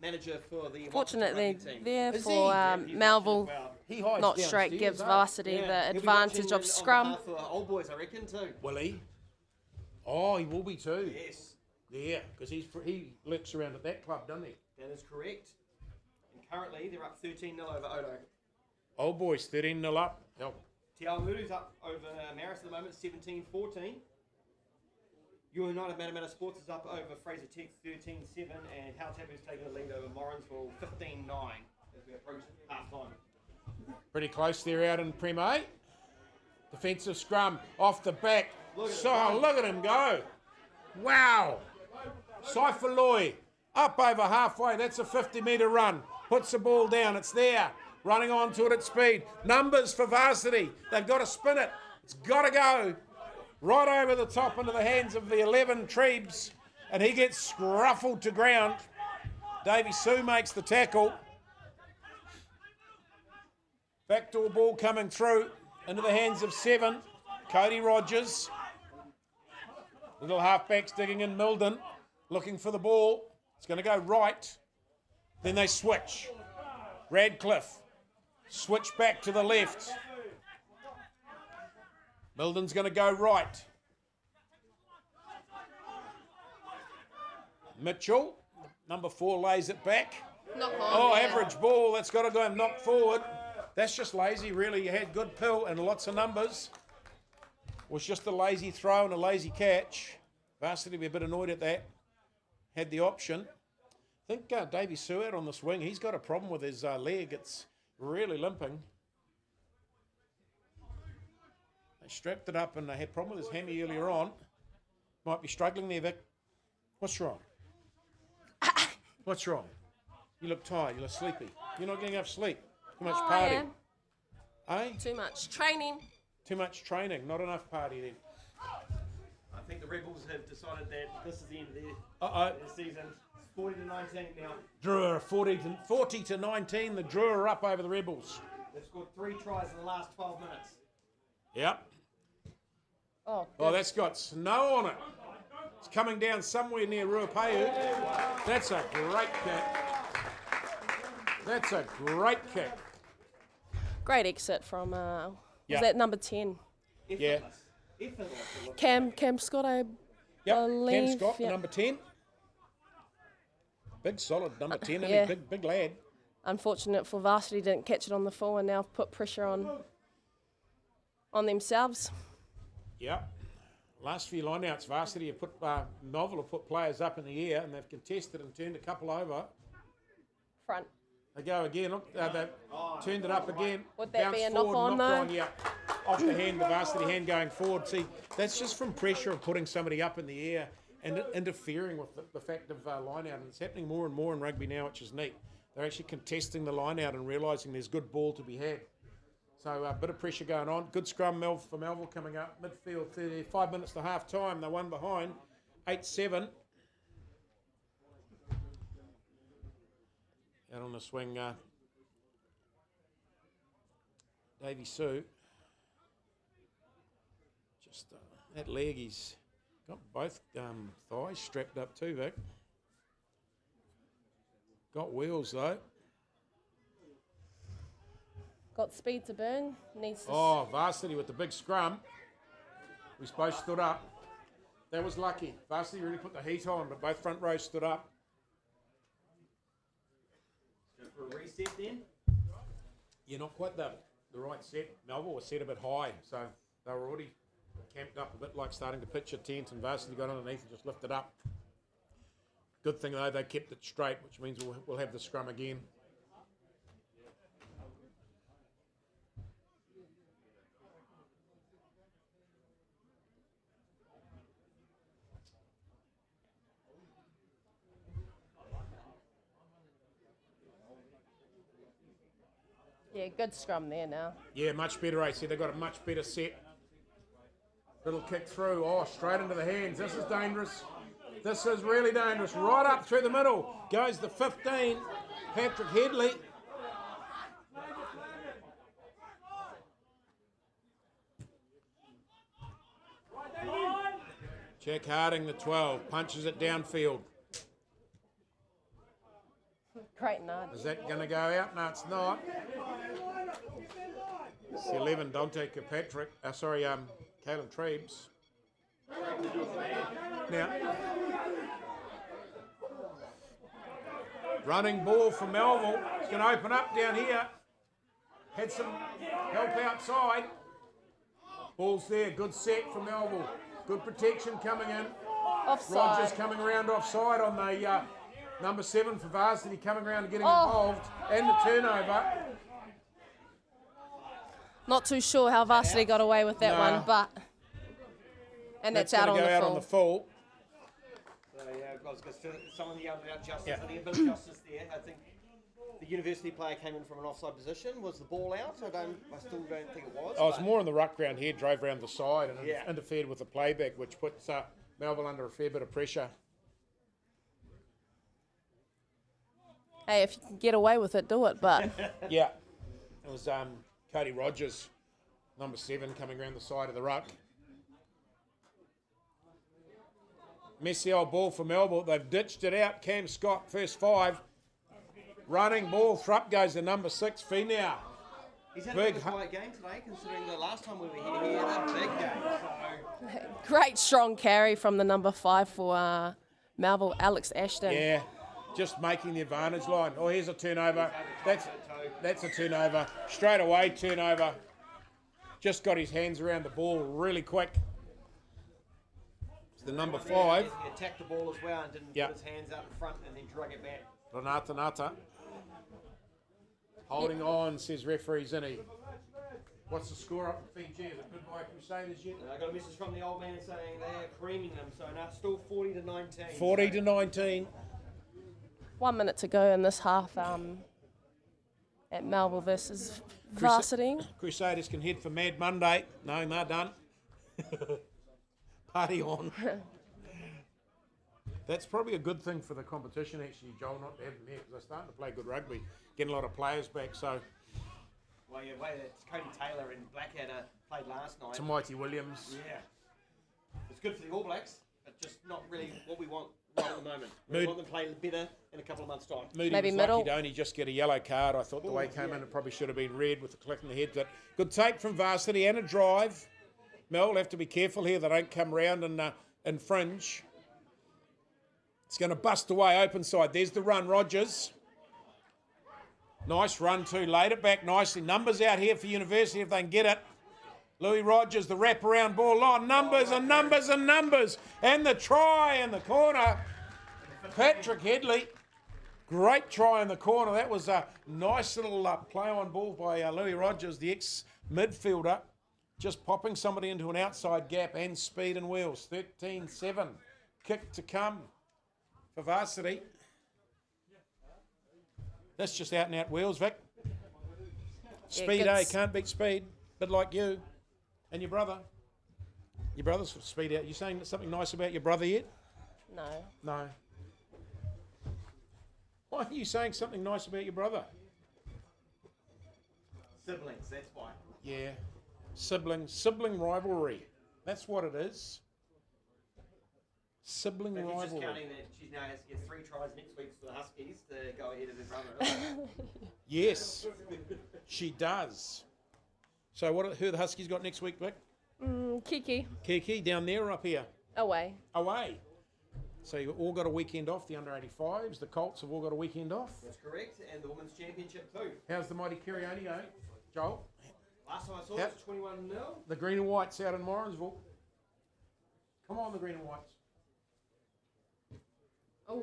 manager for the Fortunately Waikato Draught team. there Is for he? Yeah, he's watching Melville, as well. He hides not straight, downstairs, gives eh? Varsity Yeah, the he'll be advantage watching of on scrum. behalf of Old Boys, I reckon, too. Will he? Oh, he will be too. Yes, Yeah, because he lurks around at that club, doesn't he? that is correct. And currently, they're up 13-0 over Odo. Old boys, 13-0 up. Help. Te Awamuru's up over Maris at the moment, 17-14. United Matamata Sports is up over Fraser Tech, 13-7. And Hautapu's taking the lead over Morrinsville, 15-9 as we approach half-time. Pretty close there out in Prem A. Defensive scrum off the back. Look at him go. Wow. Saifaloi up over halfway. That's a 50-metre run. Puts the ball down. It's there. Running onto it at speed. Numbers for Varsity. They've got to spin it. It's got to go. Right over the top into the hands of the 11 Trebes. And he gets scruffled to ground. Davey Sue makes the tackle. Backdoor ball coming through into the hands of 7. Cody Rogers. Little halfbacks digging in Milden. Looking for the ball. It's going to go right. Then they switch. Radcliffe. Switch back to the left. Milden's going to go right. Mitchell, number 4, lays it back. Knock on, Oh, yeah. average ball. That's got to go and knock forward. That's just lazy, really. You had good pill and lots of numbers. It was just a lazy throw and a lazy catch. Varsity will be a bit annoyed at that. Had the option. I think Davey Seward on this wing, he's got a problem with his leg. It's really limping. They strapped it up and they had a problem with his hammy earlier on. Might be struggling there, Vic. What's wrong? What's wrong? You look tired. You look sleepy. You're not getting enough sleep. Too much Oh, party. yeah. Eh? Too much training. Too much training. Not enough party then. I think the Rebels have decided that this is the end of Uh-oh. their season. It's 40-19 now. Drua 40 to 19. The Drua are up over the Rebels. They've scored 3 tries in the last 12 minutes. Yep. Oh, Oh, that's got snow on it. It's coming down somewhere near Ruapehu. That's a great kick. That's a great kick. great exit from was Yeah. that number 10? Yeah. Effortless. Cam Scott, I Yep. Cam believe. Scott, the yeah. number 10. Big solid number 10. yeah. Big lad. Unfortunate for Varsity, didn't catch it on the full and now put pressure on themselves. Yep. Last few lineouts, Varsity have put Melville have put players up in the air and they've contested and turned a couple over. Front. They go again. Look, they've turned it up again. Would that be Bounced a knock forward, on, knocked though? Yeah. Off the hand, the Varsity hand going forward. See, that's just from pressure of putting somebody up in the air and interfering with the fact of line out. And it's happening more and more in rugby now, which is neat. They're actually contesting the line out and realising there's good ball to be had. So a bit of pressure going on. Good scrum for Melville coming up. Midfield 35 minutes to half time. They're one behind. 8-7. Out on the swing, Davey Sue. Just that leg, he's got both thighs strapped up too, Vic. Got wheels though. Got speed to burn. Needs to Oh, Varsity with the big scrum. We both stood up. That was lucky. Varsity really put the heat on, but both front rows stood up. Go for a reset then. You're not quite the right set. Melville was set a bit high, so They were already camped up a bit, like starting to pitch a tent, and Varsity got underneath and just lifted up. Good thing though, they kept it straight, which means we'll have the scrum again. Yeah, good scrum there now. Yeah, much better, I see. They've got a much better set. Little kick through. Oh, straight into the hands. This is dangerous. This is really dangerous. Right up through the middle. Goes the 15. Patrick Headley. Jack Harding, the 12. Punches it downfield. Great nod. Is that going to go out? No, it's not. It's the 11, Dante Kirkpatrick. Caleb Trebes. Now, running ball for Melville. It's going to open up down here. Had some help outside. Ball's there. Good set for Melville. Good protection coming in. Offside. Rogers coming around offside on the number 7 for Varsity, coming around and getting involved. And the turnover. Not too sure how Varsity got away with that one, but... And that's out on the full. Out on the full. So, yeah, because someone yelled out justice. I think a bit of justice there. I think the university player came in from an offside position. Was the ball out? I still don't think it was. Oh, it's more on the ruck ground here, drove around the side and interfered with the playback, which puts Melville under a fair bit of pressure. Hey, if you can get away with it, do it, but... Yeah. It was Cody Rogers, number 7, coming around the side of the ruck. Messy old ball for Melville. They've ditched it out. Cam Scott, first 5. Running ball. Thrupp goes to number 6, Finau. He's had a quiet game today, considering the last time we were here, he had a big game. So. Great strong carry from the number 5 for Melville, Alex Ashton. Yeah, just making the advantage line. Oh, here's a turnover. That's a turnover. Straight away turnover. Just got his hands around the ball really quick. It's the number 5. He attacked the ball as well and didn't put his hands out in front and then drug it back. Renata Nata. Holding on, says referee Zinni. What's the score up for Fiji? Is it goodbye Crusaders yet? I got a message from the old man saying they're creaming them, so now it's still 40-19. 40-19. 1 minute to go in this half at Melville versus Varsity. Crusaders can head for Mad Monday. No, they're done. Party on. That's probably a good thing for the competition, actually, Joel, not to have them here, because they're starting to play good rugby, getting a lot of players back. So, well, yeah, it's Cody Taylor and Blackadder played last night. Mighty Williams. Yeah. It's good for the All Blacks, but just not really what we want right at the moment. We want them to play better in a couple of months' time. Moody Maybe was middle. lucky to only just get a yellow card. I thought the way he came in, it probably should have been red with the click in the head. But good take from Varsity and a drive. Mel will have to be careful here. They don't come round and infringe. It's going to bust away open side. There's the run, Rogers. Nice run too. Laid it back nicely. Numbers out here for University if they can get it. Louis Rogers, the wraparound ball line. Numbers and numbers and numbers. And the try in the corner. Patrick Headley. Great try in the corner. That was a nice little play on ball by Louis Rogers, the ex-midfielder. Just popping somebody into an outside gap and speed and wheels. 13-7. Kick to come for Varsity. That's just out and out wheels, Vic. Speed, can't beat speed. Bit like you and your brother. Your brother's speed out. You saying something nice about your brother yet? No. No. Why are you saying something nice about your brother? Siblings, that's why. Yeah. Sibling rivalry. That's what it is. Sibling but rivalry. He's just counting that she now has to get 3 tries next week for the Huskies to go ahead of her brother. Yes, she does. So who the Huskies got next week, Vic? Kiki. Kiki, down there or up here? Away. Away. So you've all got a weekend off, the under-85s. The Colts have all got a weekend off. That's correct, and the Women's Championship too. How's the mighty Kirioni going, Joel? Last time I saw Yep. it was 21-0. The green and whites out in Morrinsville. Come on, the green and whites. Oh,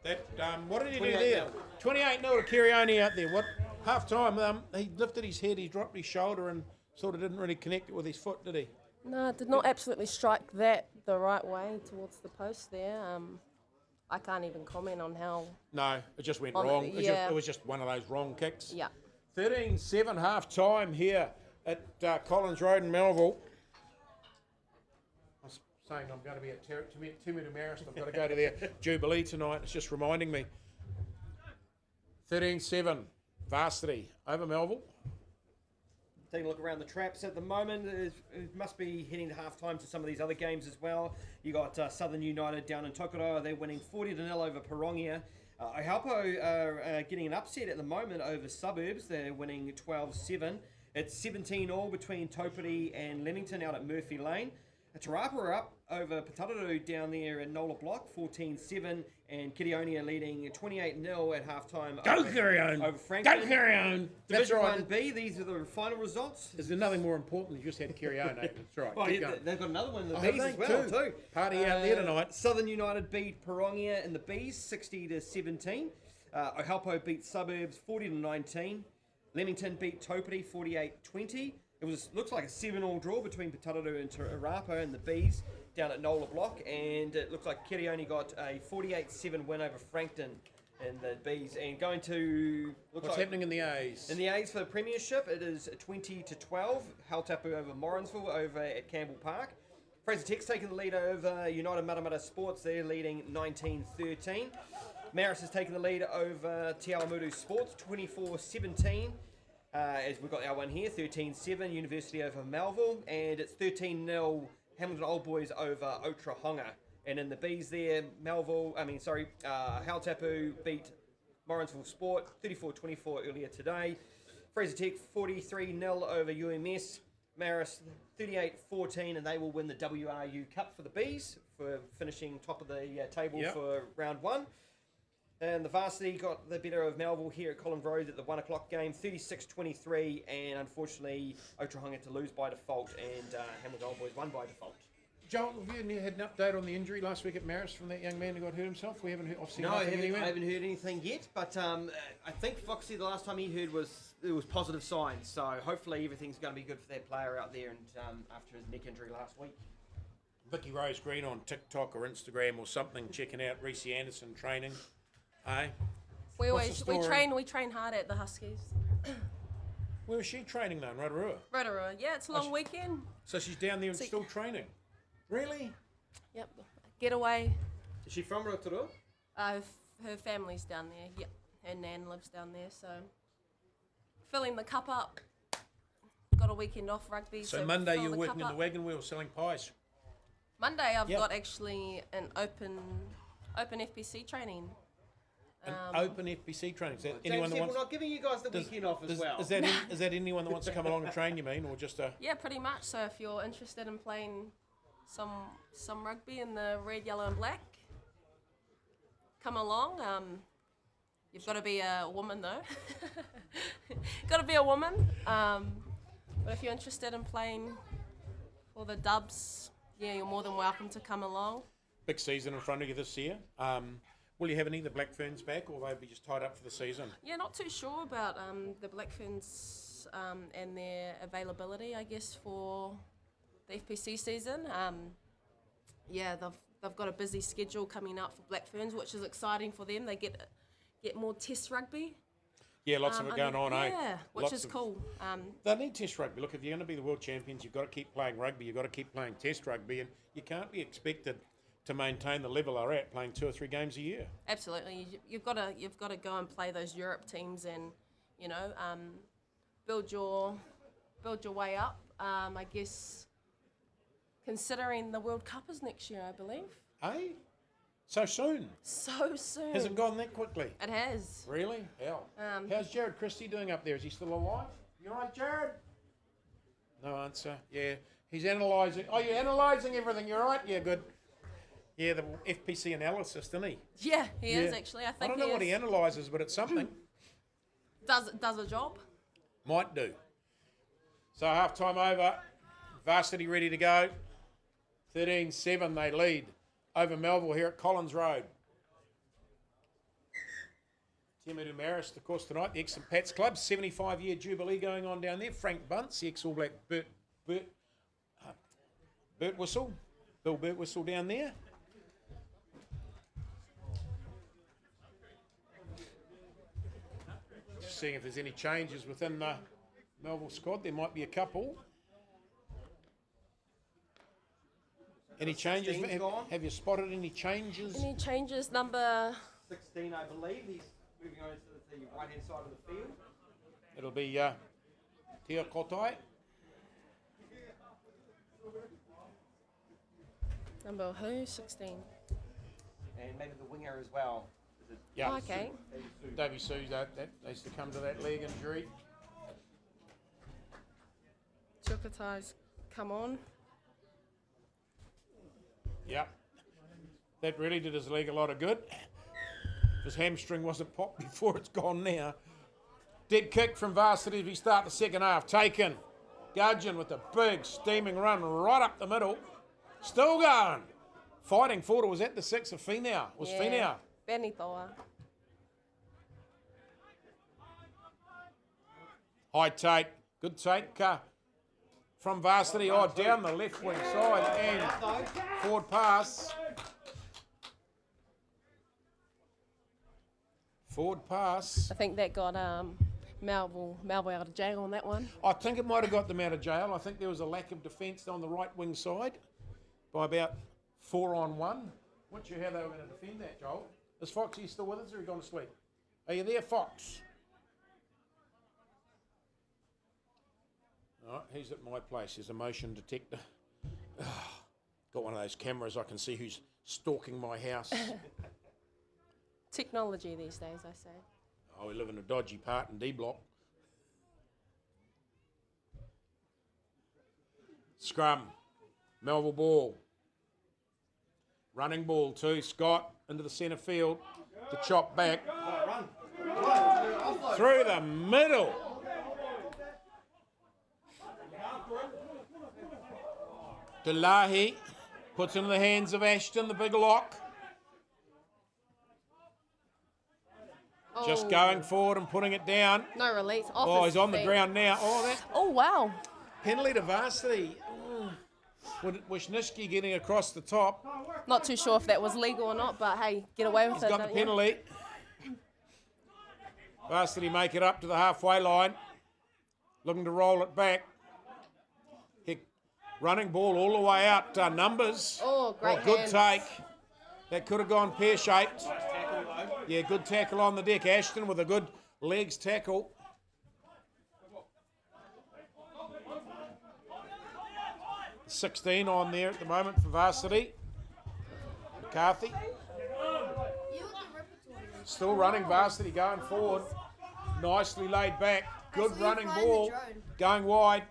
That what did he do 28 there? nil. 28-0 to Kirioni out there. What half time? He lifted his head, he dropped his shoulder, and sort of didn't really connect it with his foot, did he? no, it did not absolutely strike that the right way towards the post there. I can't even comment on how. No, it just went On the- wrong. yeah. It was just one of those wrong kicks. Yeah. 13-7 half time here at Collins Road in Melville. I was saying I'm going to be at Timmy Marist. I've got to go to their Jubilee tonight. It's just reminding me. 13-7 Varsity over Melville. Taking a look around the traps at the moment, it must be heading to half-time to some of these other games as well. You got Southern United down in Tokoroa. They're winning 40-0 over Parongia. Ohalpo are getting an upset at the moment over Suburbs. They're winning 12-7. It's 17-all between Topiri and Leamington out at Murphy Lane. Tarapa are up over Pataruru down there at Nola Block, 14-7, and Kirionia leading 28-0 at halftime. Go carry on. Over Franklin. Go carry on. That's Division right. 1B, these are the final results. Is there nothing more important than you just had carry on? That's right. Well, Keep yeah, going. they've got another one in the Oh, have Bs they? as well, too. Party out there tonight. Southern United beat Parongia in the Bs, 60-17. Ohalpo beat Suburbs, 40-19. Leamington beat Topiri, 48-20. Looks like a 7-all draw between Pataruru and Tarapa in the Bs down at Nola Block, and it looks like Kirioni got a 48-7 win over Frankton in the Bs. And going to What's happening in the A's? in the A's for the Premiership, it is 20-12. Haltapu over Morrinsville over at Campbell Park. Fraser Tech's taking the lead over United Matamata Sports. They're leading 19-13. Maris has taken the lead over Te Awamutu Sports, 24-17. As we've got our one here, 13-7, University over Melville. And it's 13-0, Hamilton Old Boys over Otrahonga. And in the Bs there, Haltapu beat Morrinsville Sport, 34-24 earlier today. Fraser Tech, 43-0 over UMS. Maris, 38-14, and they will win the WRU Cup for the Bs for finishing top of the table for round one. And the Varsity got the better of Melville here at Collins Road at the 1 o'clock game, 36-23, and unfortunately, Otrahonga to lose by default, and Hamilton Old Boys won by default. Joel, have you had an update on the injury last week at Maris from that young man who got hurt himself? We haven't heard. I haven't heard anything yet, but I think Foxy, the last time he heard it was positive signs, so hopefully everything's going to be good for that player out there and after his neck injury last week. Vicky Rose Green on TikTok or Instagram or something, checking out Reese Anderson training. Hey, we What's the always story? we train hard at the Huskies. Where was she training though, in Rotorua? Rotorua, yeah, it's a long weekend. So she's down there and See- still training? Really? Yep, getaway. Is she from Rotorua? Her family's down there. Yep, her nan lives down there, so filling the cup up. Got a weekend off rugby. So Monday fill you're the working cup in the up. wagon wheel selling pies. Monday I've Yep. got actually an open FPC training. An open FPC training. Is that James anyone that said wants? we're not giving you guys the weekend off as well. Is that anyone that wants to come along and train? You mean, or just a? Yeah, pretty much. So if you're interested in playing some rugby in the red, yellow, and black, come along. You've got to be a woman though. Got to be a woman. But if you're interested in playing for the Dubs, yeah, you're more than welcome to come along. Big season in front of you this year. Will you have any of the Black Ferns back, or will they be just tied up for the season? Yeah, not too sure about the Black Ferns and their availability, I guess, for the FPC season. Yeah, they've got a busy schedule coming up for Black Ferns, which is exciting for them. They get more Test rugby. Yeah, lots of it going on, eh? Yeah, which Lots is of- cool. They need Test rugby. Look, if you're going to be the world champions, you've got to keep playing rugby. You've got to keep playing Test rugby, and you can't be expected to maintain the level they're at playing 2 or 3 games a year. Absolutely, you've got to go and play those Europe teams, and build your way up. I guess considering the World Cup is next year, I believe. Eh? So soon? So soon. Has it gone that quickly? It has. Really? Hell. How's Jared Christie doing up there? Is he still alive? You all right, Jared? No answer. Yeah. He's analysing. Oh, you're analysing everything. You all right? Yeah, good. Yeah, the FPC analysis, doesn't he? Yeah, he is actually. I think I don't know what he is. analyses, but it's something. Does a job. Might do. So half time over. Varsity ready to go. 13-7 they lead over Melville here at Collins Road. Tiamu Maris, of course, tonight, the ex-St Pat's Club, 75-year jubilee going on down there. Frank Bunce, the ex-All Black Burt Whistle, Bill Burt Whistle down there. Just seeing if there's any changes within the Melville squad. There might be a couple. Any changes? Have you spotted any changes? Any changes? Number 16, I believe. He's moving over to the right-hand side of the field. It'll be Tia Kotai. number who? 16. And maybe the winger as well. Yeah. Oh, okay. Davey Sue, that needs to come to that leg injury. Chukatai's come on. Yeah. That really did his leg a lot of good. His hamstring wasn't popped before, it's gone now. Dead kick from Varsity as we start the second half. Taken. Gudgeon with a big steaming run right up the middle. Still going. Fighting forward. Was that the 6 of Finau? Was Finau? Benitoa. High take. Good take from Varsity. Oh, down the left wing side and forward pass. Forward pass. I think that got Melville out of jail on that one. I think it might have got them out of jail. I think there was a lack of defence on the right wing side by about 4-on-1. Not sure how they were going to defend that, Joel. Is Foxy still with us or has he gone to sleep? Are you there, Fox? All right, he's at my place. There's a motion detector. Got one of those cameras. I can see who's stalking my house. Technology these days, I say. Oh, we live in a dodgy part in D block. Scrum. Melville ball. Running ball too. Scott into the centre field. To chop back. Through the middle. Delahi puts into the hands of Ashton, the big lock. Just going forward and putting it down. No release. Oh, he's on the ground now. Oh, wow. Penalty to Varsity. Wisniewski getting across the top. Not too sure if that was legal or not, but hey, get away with He's it. got the don't you? penalty. Varsity make it up to the halfway line. Looking to roll it back. Running ball all the way out. Numbers. Oh, great good hands. take. That could have gone pear-shaped. Yeah, good tackle on the deck. Ashton with a good legs tackle. $16 on there at the moment for Varsity. McCarthy. Still running. Varsity going forward. Nicely laid back. Good running ball. Going wide.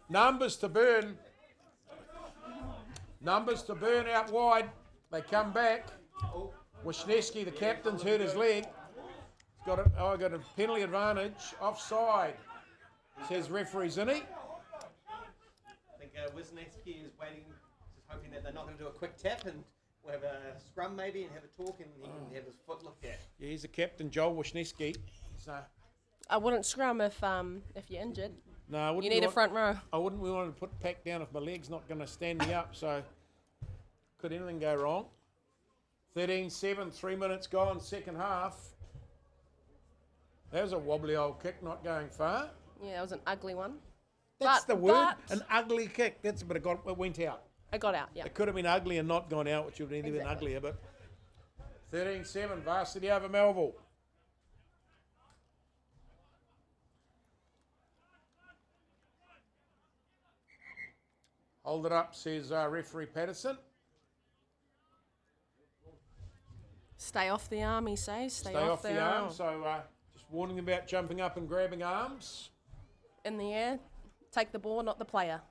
Numbers to burn. Numbers to burn out wide. They come back. Wisniewski, the captain's hurt his leg. He's got a penalty advantage. Offside. Says referee Zinni. I think Wisniewski is waiting, just hoping that they're not going to do a quick tap and we'll have a scrum maybe and have a talk and he can have his foot looked at. Yeah, he's the captain, Joel Wisniewski. I wouldn't scrum if you're injured. No, I wouldn't. You need a front row. I wouldn't be wanting to put pack down if my leg's not going to stand me up. So, could anything go wrong? 13-7, 3 minutes gone, second half. That was a wobbly old kick, not going far. Yeah, it was an ugly one. That's the word, an ugly kick. But it went out. It got out, yeah. It could have been ugly and not gone out, which would have been even uglier. But 13-7, Varsity over Melville. Hold it up, says referee Patterson. Stay off the arm, he says. Stay off the arm. So just warning them about jumping up and grabbing arms. In the air, take the ball, not the player.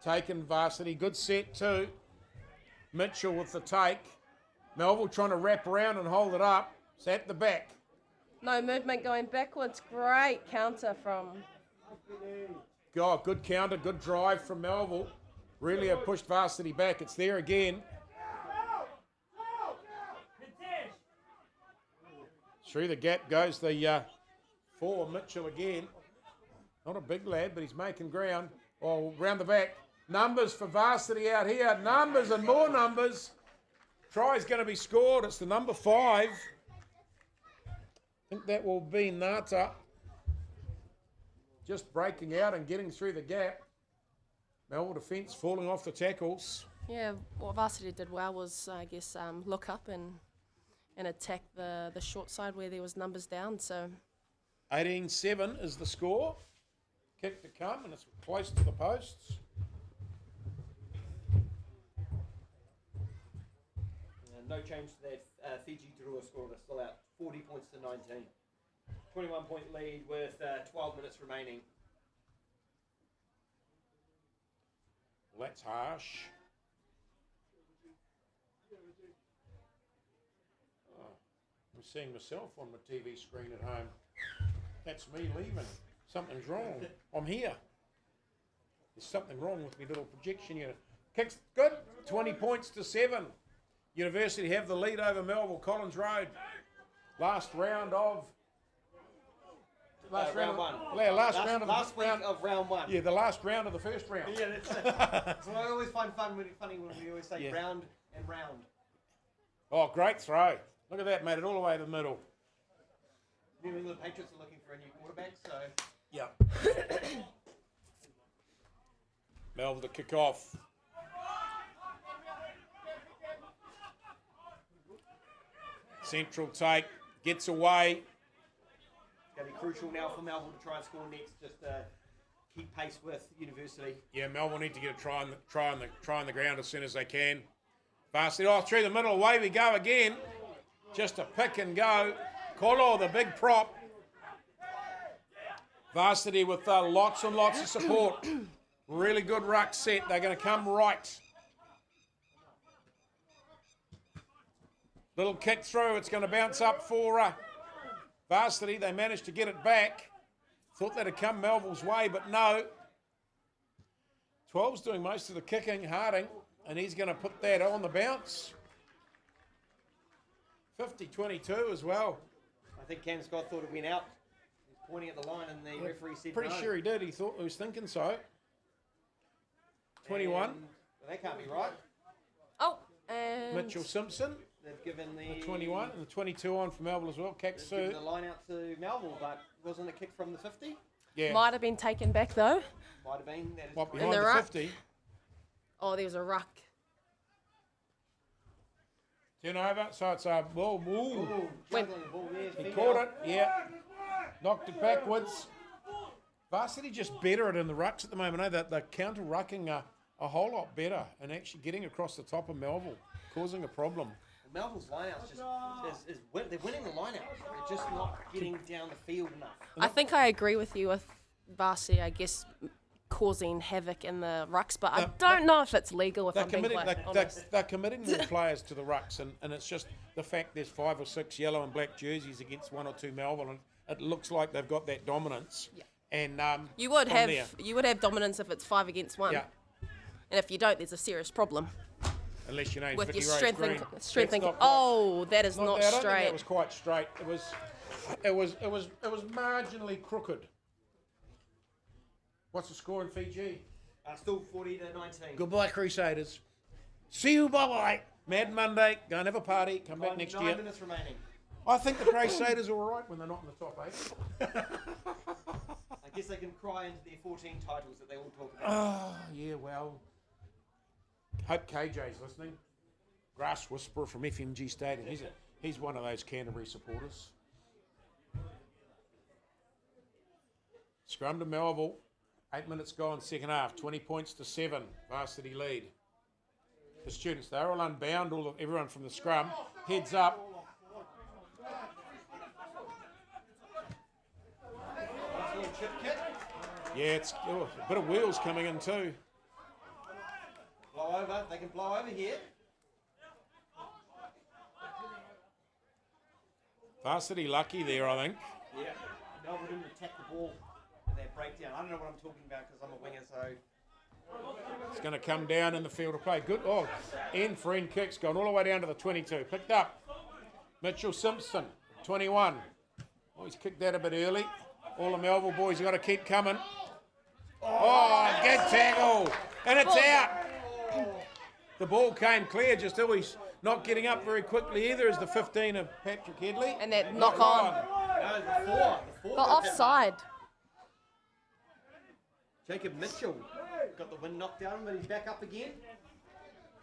Taken Varsity. Good set too. Mitchell with the take. Melville trying to wrap around and hold it up. It's at the back. No movement going backwards. Great counter from... God, good counter, good drive from Melville. Really have pushed Varsity back. It's there again. Through the gap goes the 4, Mitchell again. Not a big lad, but he's making ground. Oh, round the back. Numbers for Varsity out here. Numbers and more numbers. Try's going to be scored. It's the number 5. I think that will be Nata. Just breaking out and getting through the gap. Melville defence falling off the tackles. Yeah, what Varsity did well was, I guess, look up and attack the short side where there was numbers down. So 18-7 is the score. Kick to come, and it's close to the posts. No change to that. Fiji Drua score. They're still out 40 points to 19. 21-point lead with 12 minutes remaining. Well, that's harsh. Oh, I'm seeing myself on my TV screen at home. That's me leaving. Something's wrong. I'm here. There's something wrong with my little projection unit. Kicks good. 20 points to 7. University have the lead over Melville, Collins Road. Last round of round one. Yeah, last round of last week of round 1. Yeah, the last round of the first round. Yeah, that's it. So I always find funny when we always say round and round. Oh, great throw. Look at that, made it all the way to the middle. New England Patriots are looking for a new quarterback, so... Yeah. Melville to kick off. Central take, gets away. It's going to be crucial now for Melville to try and score next, just to keep pace with University. Yeah, Melville need to get a try on the ground as soon as they can. Varsity, through the middle, away we go again. Just a pick and go. Kolo, the big prop. Varsity with lots and lots of support. Really good ruck set. They're going to come right. Little kick through. It's going to bounce up for Varsity. They managed to get it back. Thought that'd come Melville's way, but no. 12's doing most of the kicking, Harding, and he's going to put that on the bounce. 50-22 as well. I think Cam Scott thought it went out. He was pointing at the line and the referee said Pretty no. sure he did. He was thinking so. 21. Well, that can't be right. Oh, and... Mitchell Simpson. They've given the 21 and the 22 on for Melville as well. They've given the line out to Melville, but wasn't a kick from the 50? Yeah. Might have been taken back though. Might have been. That is What, correct. behind the the ruck? 50? Oh, there was a ruck. Turnover. So it's a ball. Ooh, juggling the ball there. He caught it. Yeah. Knocked it backwards. Varsity just better it in the rucks at the moment. They're counter rucking a whole lot better and actually getting across the top of Melville, causing a problem. Melville's lineouts they're winning the lineouts. They're just not getting down the field enough. I think I agree with you with Varsity, I guess, causing havoc in the rucks, but I don't know if it's legal if I'm being quite honest. They're committing more players to the rucks, and it's just the fact there's 5 or 6 yellow and black jerseys against 1 or 2 Melville, and it looks like they've got that dominance. Yeah. And you would have dominance if it's 5 against 1. Yeah. And if you don't, there's a serious problem. Unless your name's With Vicky your Rose strength Green. and strength That's and not quite- that is not I don't think straight. that was quite straight. It was marginally crooked. What's the score in Fiji? Still 40-19. Goodbye, Crusaders. See you, bye-bye. Mad Monday. Go and have a party. Come back next 9 year. minutes remaining. I think the Crusaders are all right when they're not in the top 8. I guess they can cry into their 14 titles that they all talk about. Oh, yeah, well. Hope KJ's listening. Grass Whisperer from FMG Stadium. He's one of those Canterbury supporters. Scrum to Melville. 8 minutes gone, second half. 20 points to 7. Varsity lead. The students, they're all unbound, everyone from the scrum. Heads up. Nice little chip kick. Yeah, it's a bit of wheels coming in too. Blow over. They can blow over here. Varsity lucky there, I think. Yeah. Melville didn't attack the ball in that breakdown. I don't know what I'm talking about because I'm a winger, so... It's going to come down in the field of play. Good. Oh, end for end kicks going all the way down to the 22. Picked up. Mitchell Simpson, 21. Oh, he's kicked that a bit early. All the Melville boys have got to keep coming. Oh, good tackle. And it's out. The ball came clear, just always not getting up very quickly either as the 15 of Patrick Headley. And that knock on. No, the 4. But offside. Jacob Mitchell got the wind knocked down, but he's back up again.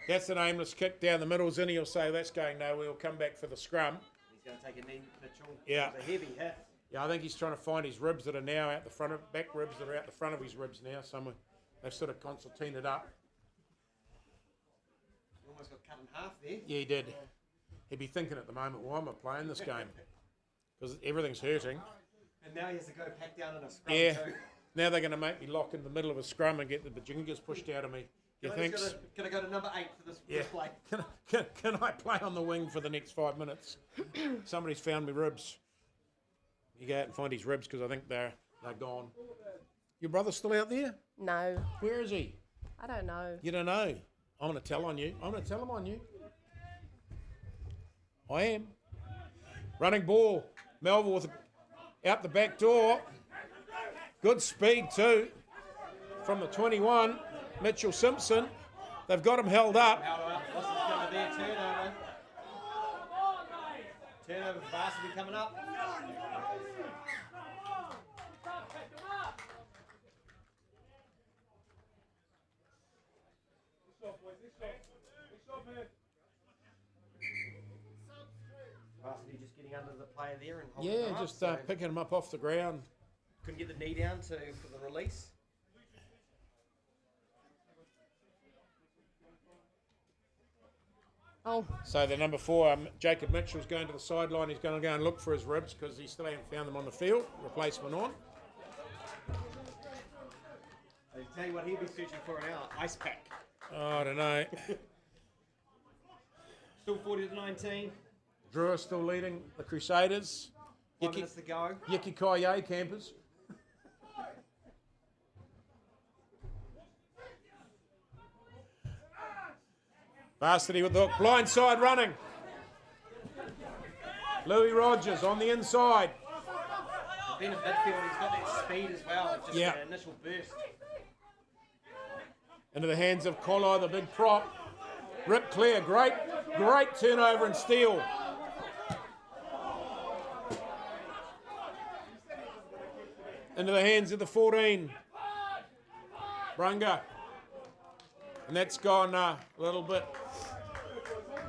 That's an aimless kick down the middle, Zinni will say that's going nowhere. He'll come back for the scrum. He's going to take a knee, Mitchell. Yeah. It's a heavy hit. Yeah, I think he's trying to find his ribs that are now out the front of, back ribs that are out the front of his ribs now somewhere. They've sort of concertinaed up. He almost got cut in half there. Yeah, he did. He'd be thinking at the moment, why am I playing this game? Because everything's hurting. And now he has to go back down in a scrum too. Now they're going to make me lock in the middle of a scrum and get the bajingas pushed out of me. You think? Going to go to number 8 for this play. Can I play on the wing for the next 5 minutes? Somebody's found me ribs. You go out and find his ribs because I think they're gone. Your brother's still out there? No. Where is he? I don't know. You don't know? I'm going to tell on you. I'm going to tell him on you. I am. Running ball. Melville with out the back door. Good speed too. From the 21, Mitchell Simpson. They've got him held up. What's going to be a turnover? Turnover for Varsity coming up. Varsity just getting under the player there and holding him up, just picking him up off the ground. Couldn't get the knee down for the release. Oh. So the number 4, Jacob Mitchell's going to the sideline. He's going to go and look for his ribs because he still hasn't found them on the field. Replacement on. I'll tell you what he'll be searching for now. Ice pack. Oh, I don't know. Still 40-19. Drew is still leading the Crusaders. 5 minutes to go. Yiki Kaye campers. Varsity with the hook. Blind side running. Louis Rogers on the inside. Being a midfield, he's got that speed as well. Just that initial burst. Into the hands of Collar, the big prop. Rip clear. Great turnover and steal. Into the hands of the 14. Brunga. And that's gone a little bit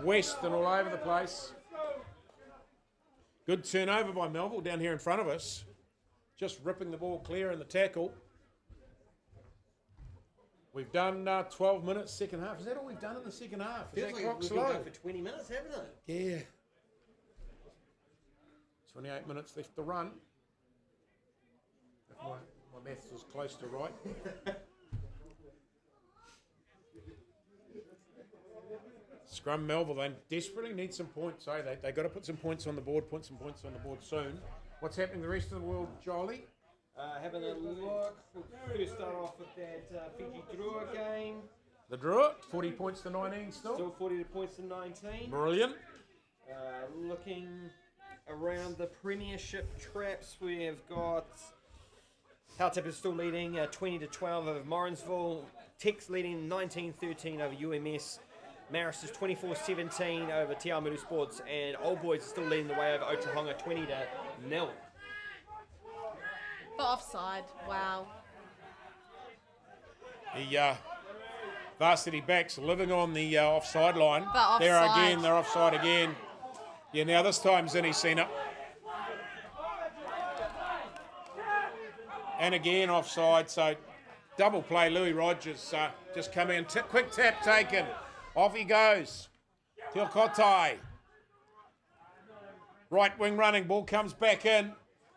west and all over the place. Good turnover by Melville down here in front of us. Just ripping the ball clear in the tackle. We've done 12 minutes, second half. Is that all we've done in the second half? Is that clock we've slow? been going for 20 minutes, haven't it? Yeah. 28 minutes left to run. If my maths is close to right. Scrum Melville, they desperately need some points, eh? They've got to put some points on the board, put some points on the board soon. What's happening the rest of the world, Jolly? Having a look. We'll first start off with that Fiji Drua game. The Druid, 40 points to 19 still. Still 40 points to 19. Brilliant. Looking around the Premiership traps, we've got Haltep is still leading 20-12 over Morrinsville. Tex leading 19-13 over UMS. Maris is 24-17 over Te Awamutu Sports, and Old Boys is still leading the way over Otrahonga 20-0. But offside. Wow. The Varsity backs living on the offside line. But offside. There again, they're offside again. Yeah, now this time Zinni's seen it. And again offside, so double play. Louis Rogers just come in. Quick tap taken. Off he goes. Tilkotai. Right wing running. Ball comes back in.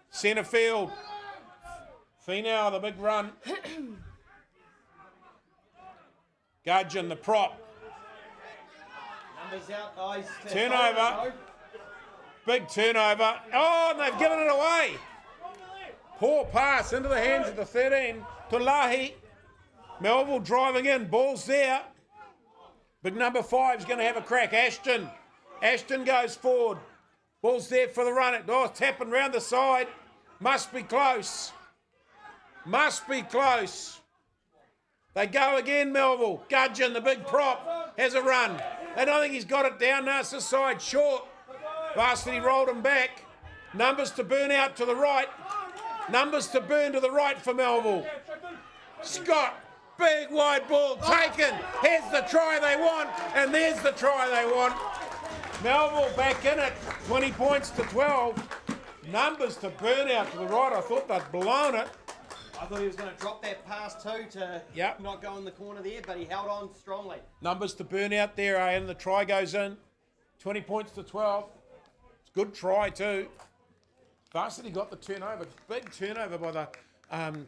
Centre field. Finau, the big run. Gudgeon, the prop. Numbers out, guys. Turnover. Big turnover. Oh, and they've given it away. Poor pass into the hands of the 13. Tulahi. Melville driving in. Ball's there. Big number 5 is going to have a crack. Ashton. Ashton goes forward. Ball's there for the run. Oh, tapping round the side. Must be close. Must be close. They go again, Melville. Gudgeon, the big prop, has a run. They don't think he's got it down. No, it's the side short. Varsity rolled him back. Numbers to burn out to the right. Numbers to burn to the right for Melville. Scott, big wide ball taken. Here's the try they want, and there's the try they want. Melville back in it, 20 points to 12. Numbers to burn out to the right. I thought they'd blown it. I thought he was going to drop that pass too to not go in the corner there, but he held on strongly. Numbers to burn out there, and the try goes in. 20 points to 12. It's a good try too. Varsity got the turnover. Big turnover by the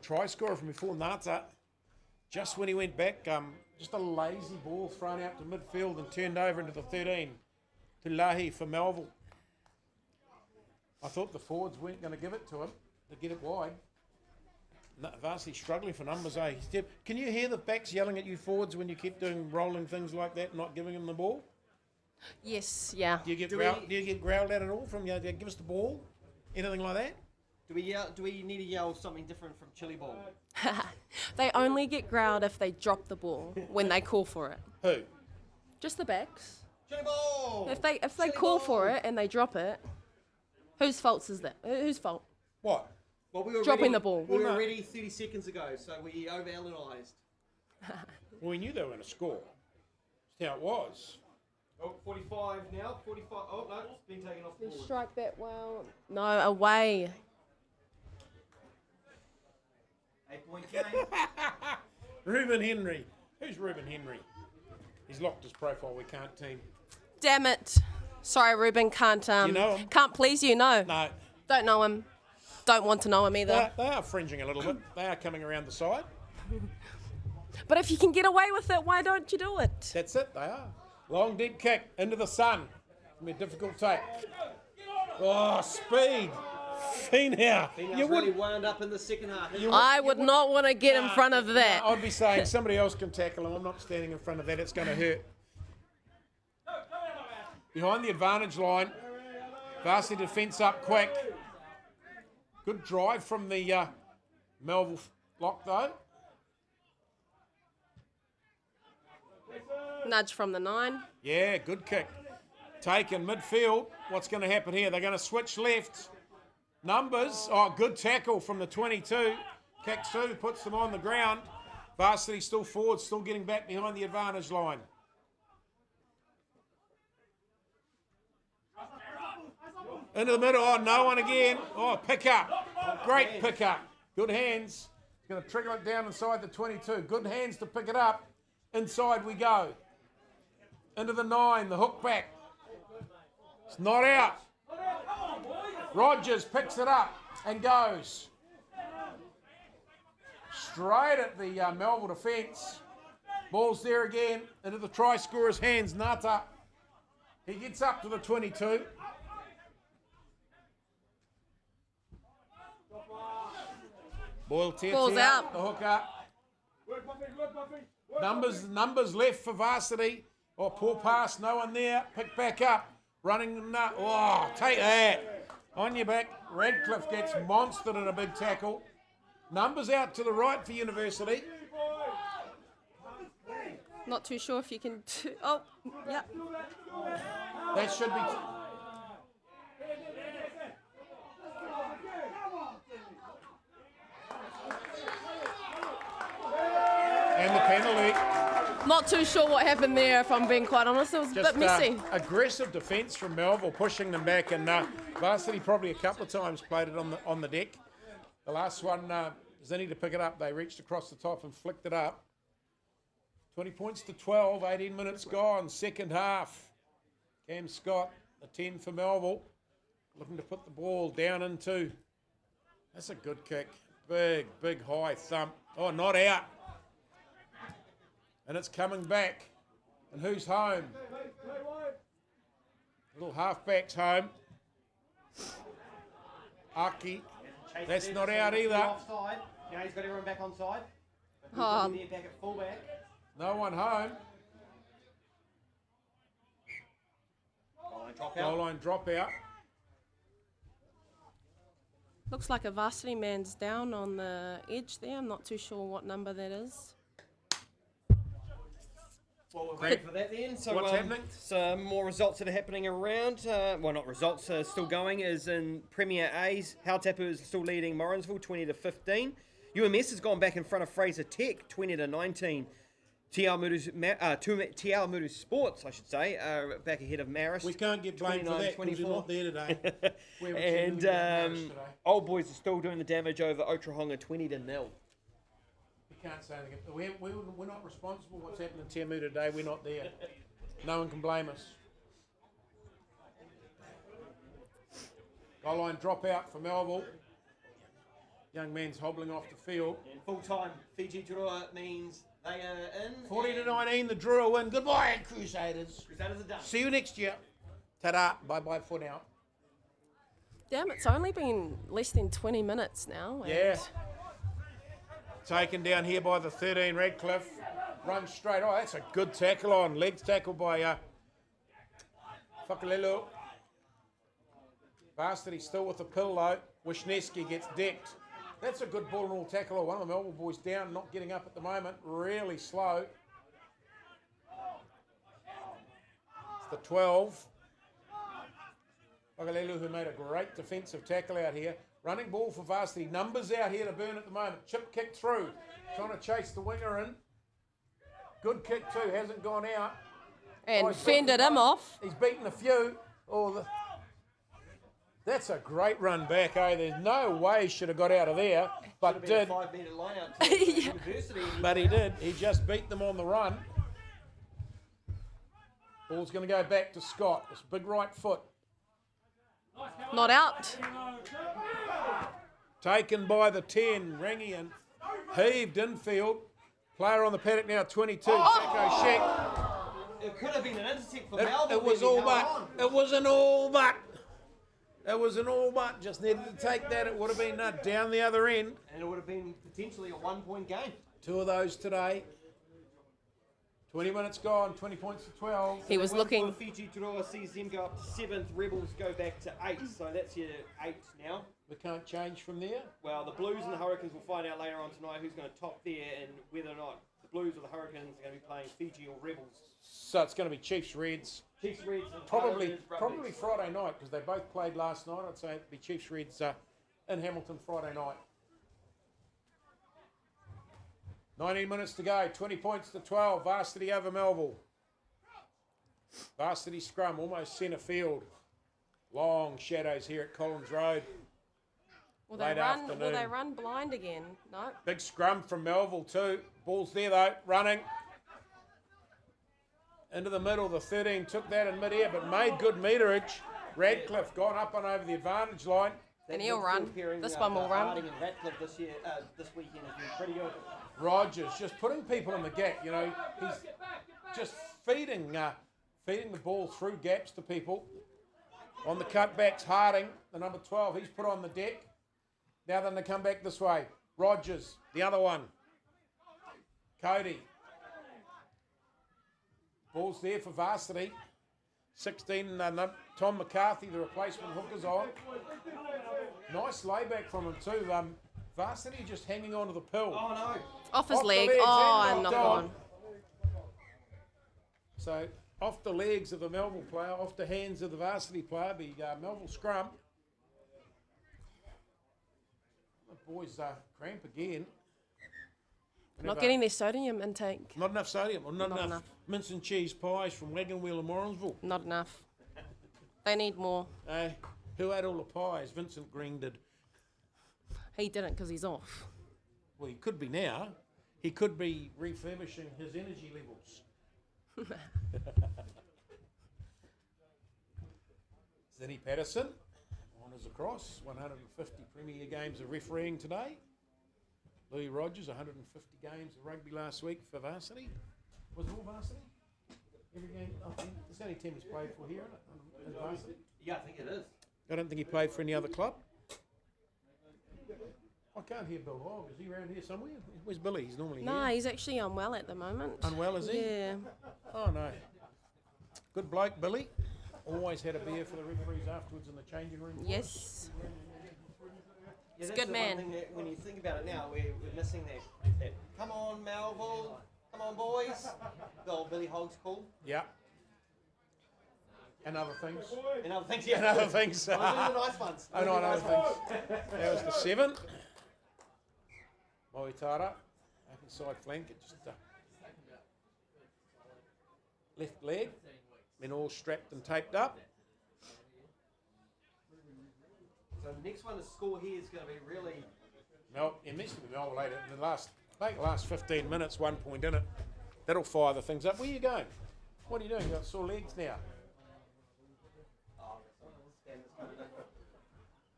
try scorer from before, Nata. Just when he went back, just a lazy ball thrown out to midfield and turned over into the 13. Tulahi for Melville. I thought the forwards weren't going to give it to him to get it wide. Varsity struggling for numbers, eh? Can you hear the backs yelling at you forwards when you keep doing rolling things like that, not giving them the ball? Yes, yeah. Do you get growled at all from you? Give us the ball? Anything like that? Do we need to yell something different from Chili Ball? They only get growled if they drop the ball when they call for it. Who? Just the backs. Chili Ball! If they call for it and they drop it, whose fault is that? Whose fault? What? Well, we were Dropping the ball. We were ready 30 seconds ago, so we overanalyzed. Well, we knew they were going to score. That's how it was. Oh, 45 now. 45. Oh, no, it's been taken off. They strike that well. No, away. 8-point game. Reuben Henry. Who's Reuben Henry? He's locked his profile. We can't team. Damn it. Sorry, Ruben, can't you know him? Can't please you, no. No. Don't know him. Don't want to know him either. They are fringing a little bit. They are coming around the side. But if you can get away with it, why don't you do it? That's it, they are. Long dead kick into the sun. It's going to be a difficult take. Oh, speed. Finau. You really wound up in the second half. I would not want to get in front of that. I'd be saying somebody else can tackle him. I'm not standing in front of that. It's going to hurt. Behind the advantage line. Varsity defence up quick. Good drive from the Melville lock though. Nudge from the 9. Yeah, good kick. Taken midfield. What's going to happen here? They're going to switch left. Numbers. Oh, good tackle from the 22. Kaksu puts them on the ground. Varsity still forward, still getting back behind the advantage line. Into the middle. Oh, no one again. Oh, pick up. Great pick up. Good hands. It's going to trickle it down inside the 22. Good hands to pick it up. Inside we go. Into the 9, the hook back. It's not out. Rogers picks it up and goes. Straight at the Melville defence. Ball's there again. Into the try scorer's hands, Nata. He gets up to the 22. Boyle Ball's out. The hook up. Numbers left for Varsity. Oh, poor pass, no one there. Pick back up. Running. Oh, take that. On your back. Radcliffe gets monstered in a big tackle. Numbers out to the right for University. Not too sure if you can... Oh, yeah. That should be... And the penalty. Not too sure what happened there, if I'm being quite honest. It was a bit messy. Aggressive defence from Melville, pushing them back, and Varsity probably a couple of times played it on the deck. The last one, Zinni to pick it up. They reached across the top and flicked it up. 20 points to 12, 18 minutes gone, second half. Cam Scott, a 10 for Melville, looking to put the ball down into. That's a good kick. Big high thump. Oh, not out. And it's coming back. And who's home? Little halfback's home. Aki. Chase That's there, not so out he's either. Offside. Now he's got everyone back on side. Oh. There back at fullback. No one home. Goal line drop Goal out. line dropout. Looks like a Varsity man's down on the edge there. I'm not too sure what number that is. Well, we're ready for that then. So, What's happening? Some more results that are happening around. Well, not results, still going, is in Premier A's. Hautapu is still leading Morrinsville 20-15. UMS has gone back in front of Fraser Tech 20-19. Te Aomuru Sports, I should say, are back ahead of Marist. We can't get blamed for that because you're not there today. We were And tuning in about Marist today. Old Boys are still doing the damage over Otrahonga 20-0. We can't say anything. We're not responsible for what's happening in Temu today. We're not there. No one can blame us. Goal line dropout for Melville. Young man's hobbling off the field. And full time, Fiji Drua means they are in. 40-19, the Drua win. Goodbye, Crusaders. Crusaders are done. See you next year. Ta-da. Bye-bye for now. Damn, it's only been less than 20 minutes now. and Yeah. Taken down here by the 13, Radcliffe. Runs straight. Oh, that's a good tackle on. Legs tackle by Whakalelu. Varsity still with the pill though. Wisniewski gets decked. That's a good ball and all tackle. One of the Melville boys down, not getting up at the moment. Really slow. It's the 12. Whakalelu, who made a great defensive tackle out here. Running ball for Varsity. Numbers out here to burn at the moment. Chip kick through. Trying to chase the winger in. Good kick too. Hasn't gone out. And he's fended beaten him off. He's beaten a few. That's a great run back, eh? There's no way he should have got out of there, but did. 5-minute line out to University. But he did. He just beat them on the run. Ball's going to go back to Scott. This big right foot. Not out. Taken by the 10. Rangian. Heaved infield. Player on the paddock now, 22. Jacko Sheck. It could have been an intercept for Melville. It was all but. It was an all but. It was an all but. Just needed to take that. It would have been down the other end. And it would have been potentially a 1-point game. Two of those today. 20 minutes gone, 20 points to 12. He was Win looking. for Fiji Drua sees them go up to 7th. Rebels go back to 8th. So that's your 8 now. We can't change from there. Well, the Blues and the Hurricanes will find out later on tonight who's going to top there and whether or not the Blues or the Hurricanes are going to be playing Fiji or Rebels. So it's going to be Chiefs Reds. Chiefs Reds and Probably Brumbies. Friday night because they both played last night. I'd say it'd be Chiefs Reds in Hamilton Friday night. 19 minutes to go. 20 points to 12. Varsity over Melville. Varsity scrum almost centre field. Long shadows here at Collins Road. Will Late they run? Will afternoon. they run blind again? No. Big scrum from Melville too. Ball's there though, running. Into the middle, the 13 took that in mid-air but made good meterage. Radcliffe gone up and over the advantage line. And he'll run. Pairing This up, one will run. Harding and Ratcliffe this weekend has been pretty good. Rogers just putting people in the gap, you know. He's just feeding the ball through gaps to people. On the cutbacks, Harding, the number 12, he's put on the deck. Now then they come back this way. Rogers, the other one. Cody. Ball's there for Varsity. 16, Tom McCarthy, the replacement hooker's on. Nice layback from him too. Varsity just hanging on to the pill. Oh no. Off his Off the leg. legs Oh, and and knocked knocked on. on. So off the legs of the Melville player, off the hands of the Varsity player, the Melville scrum. The boys cramp again. Not getting their sodium intake. Not enough sodium, or not Not enough enough. mince and cheese pies from Wagon Wheel and Morrinsville. Not enough. They need more. Who had all the pies? Vincent Green did. He didn't because he's off. Well, he could be now. He could be refurbishing his energy levels. Zinny Patterson, honours across, 150 Premier games of refereeing today. Louis Rogers, 150 games of rugby last week for Varsity. Was it all Varsity? Every game? I think there's only 10 he's played for here, isn't it? In Varsity? Yeah, I think it is. I don't think he played for any other club. I can't hear Bill Hogg. Is he around here somewhere? Where's Billy? He's normally No, here. he's actually unwell at the moment. Unwell, is he? Yeah. Oh, no. Good bloke, Billy. Always had a beer for the referees afterwards in the changing room. Yes. He's a good man. When you think about it now, we're missing that. Come on, Melville. Come on, boys. The old Billy Hogg's call. Yeah. And other things. And other things, yeah. And other things. Oh, those are the nice ones. Oh, no, other things. That was the 7. Waikato, up inside flank. It just left leg. Been all strapped and taped up. So the next one to score here is going to be really... It messed with Melville later. In the last 15 minutes, 1 point in it. That'll fire the things up. Where are you going? What are you doing? You've got sore legs now.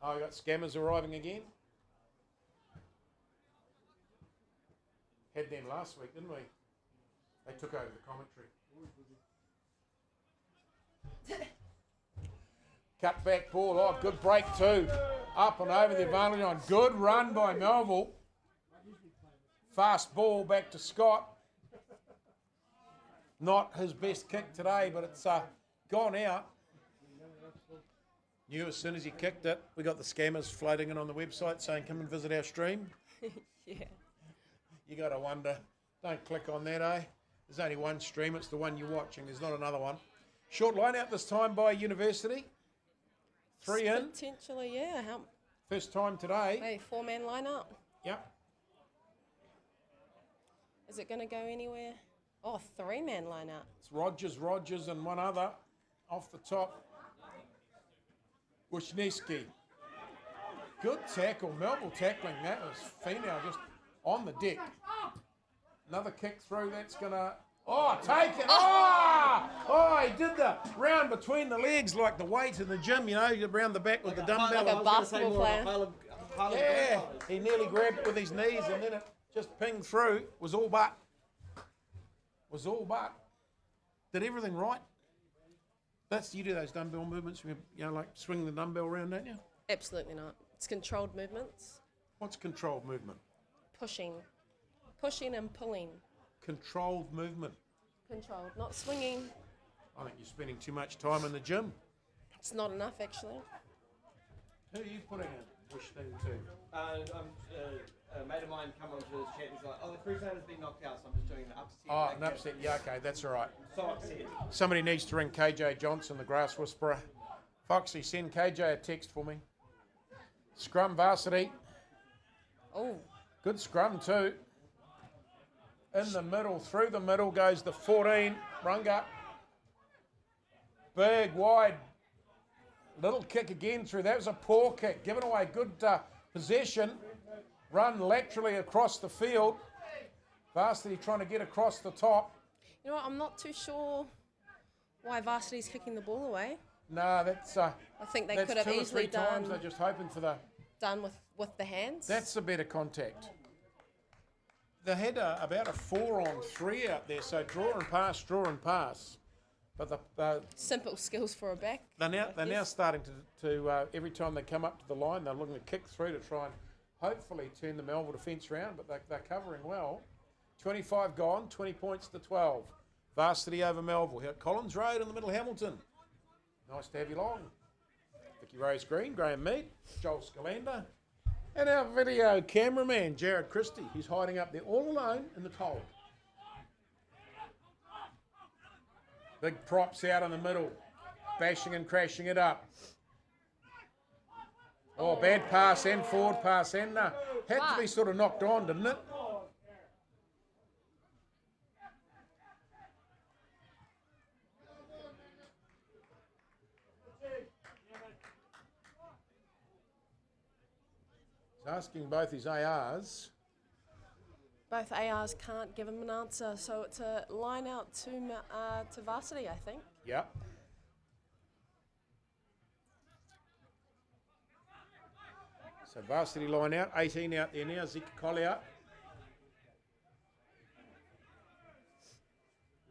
Oh, you got scammers arriving again? Had them last week, didn't we? They took over the commentary. Cut back ball. Oh, good break too. Up and over the advantage line. Good run by Melville. Fast ball back to Scott. Not his best kick today, but it's gone out. Knew as soon as he kicked it. We got the scammers floating in on the website saying, come and visit our stream. Yeah. You got to wonder. Don't click on that, eh? There's only one stream. It's the one you're watching. There's not another one. Short line out this time by University. 3 in. Potentially, yeah. First time today. Hey, 4-man lineup. Yep. Is it going to go anywhere? Oh, 3-man lineup. It's Rogers, and one other off the top. Wisniewski. Good tackle. Melville tackling. That was female just on the deck. Another kick through. That's going to... Oh, take it. Oh, he did the round between the legs like the weight in the gym, you know, around the back with the dumbbell. Like a basketball player. Yeah, he nearly grabbed it with his knees and then it just pinged through. Was all but. Did everything right. You do those dumbbell movements, you know, like swing the dumbbell around, don't you? Absolutely not. It's controlled movements. What's controlled movement? Pushing and pulling. Controlled movement. Controlled, not swinging. I think you're spending too much time in the gym. It's not enough, actually. Who are you putting a push thing to? A mate of mine come onto his chat and he's like, oh, the Crusader's been knocked out, so I'm just doing an upset. Oh, an upset. Yeah, okay, that's all right. So upset. Somebody needs to ring KJ Johnson, the grass whisperer. Foxy, send KJ a text for me. Scrum Varsity. Oh. Good scrum too. In the middle, through the middle goes the 14, Runga. Big, wide, little kick again through. That was a poor kick, giving away good possession. Run laterally across the field. Varsity trying to get across the top. You know what, I'm not too sure why Varsity's kicking the ball away. No, that's I think they could have two or easily three times. done They're just hoping for the... Done with the hands. That's a better contact. They had about a 4-on-3 out there, so draw and pass. But the simple skills for a back. they're now starting to every time they come up to the line, they're looking to kick through to try and hopefully turn the Melville defence around, but they're covering well. 25 gone, 20 points to 12. Varsity over Melville. Here at Collins Road in the middle of Hamilton. Nice to have you along. Vicky Rose Green, Graham Mead, Joel Scalander, and our video cameraman, Jared Christie. He's hiding up there all alone in the cold. Big props out in the middle, bashing and crashing it up. Oh, bad pass and forward pass and had to be sort of knocked on, didn't it? He's asking both his ARs. Both ARs can't give him an answer, so it's a line out to Varsity, I think. Yep. So Varsity line out, 18 out there now, Zeke Collier.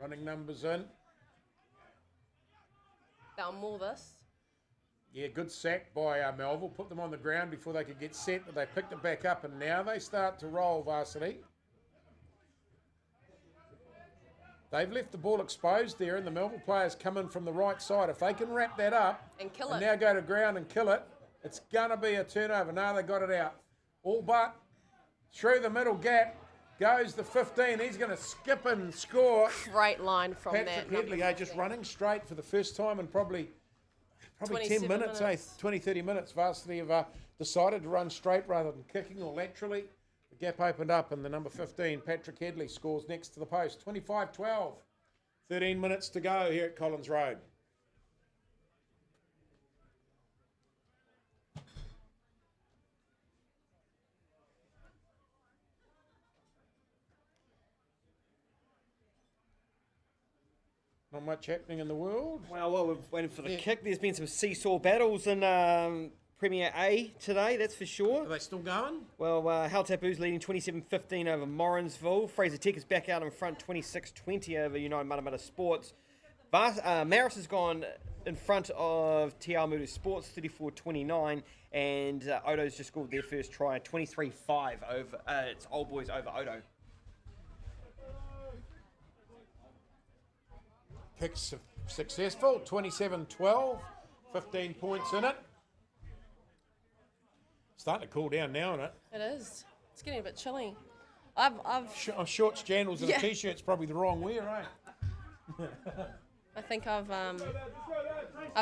Running numbers in. They'll maul this. Yeah, good sack by Melville. Put them on the ground before they could get set, but they picked it back up, and now they start to roll, Varsity. They've left the ball exposed there, and the Melville players come in from the right side. If they can wrap that up And kill and it. now go to ground and kill it, it's going to be a turnover. No, they got it out. All but through the middle gap goes the 15. He's going to skip and score. Great line from Patrick that. Headley, just running straight for the first time in probably 10 27 minutes, minutes. 20, 30 minutes. Varsity have decided to run straight rather than kicking or laterally. The gap opened up, and the number 15, Patrick Headley, scores next to the post. 25-12. 13 minutes to go here at Collins Road. Not much happening in the world. Well, while we're waiting for the kick, there's been some seesaw battles in Premier A today, that's for sure. Are they still going? Well, Hell Taboo's leading 27-15 over Morrinsville. Fraser Tech is back out in front 26-20 over United Matamata Sports. Maris has gone in front of Te Awamutu Sports 34-29, and Odo's just scored their first try 23-5 over it's Old Boys over Odo. Kick's successful, 27-12, 15 points in it. Starting to cool down now, isn't it? It is. It's getting a bit chilly. I've Shorts, jandals, and Yeah. a t-shirt's probably the wrong wear, eh? I think I've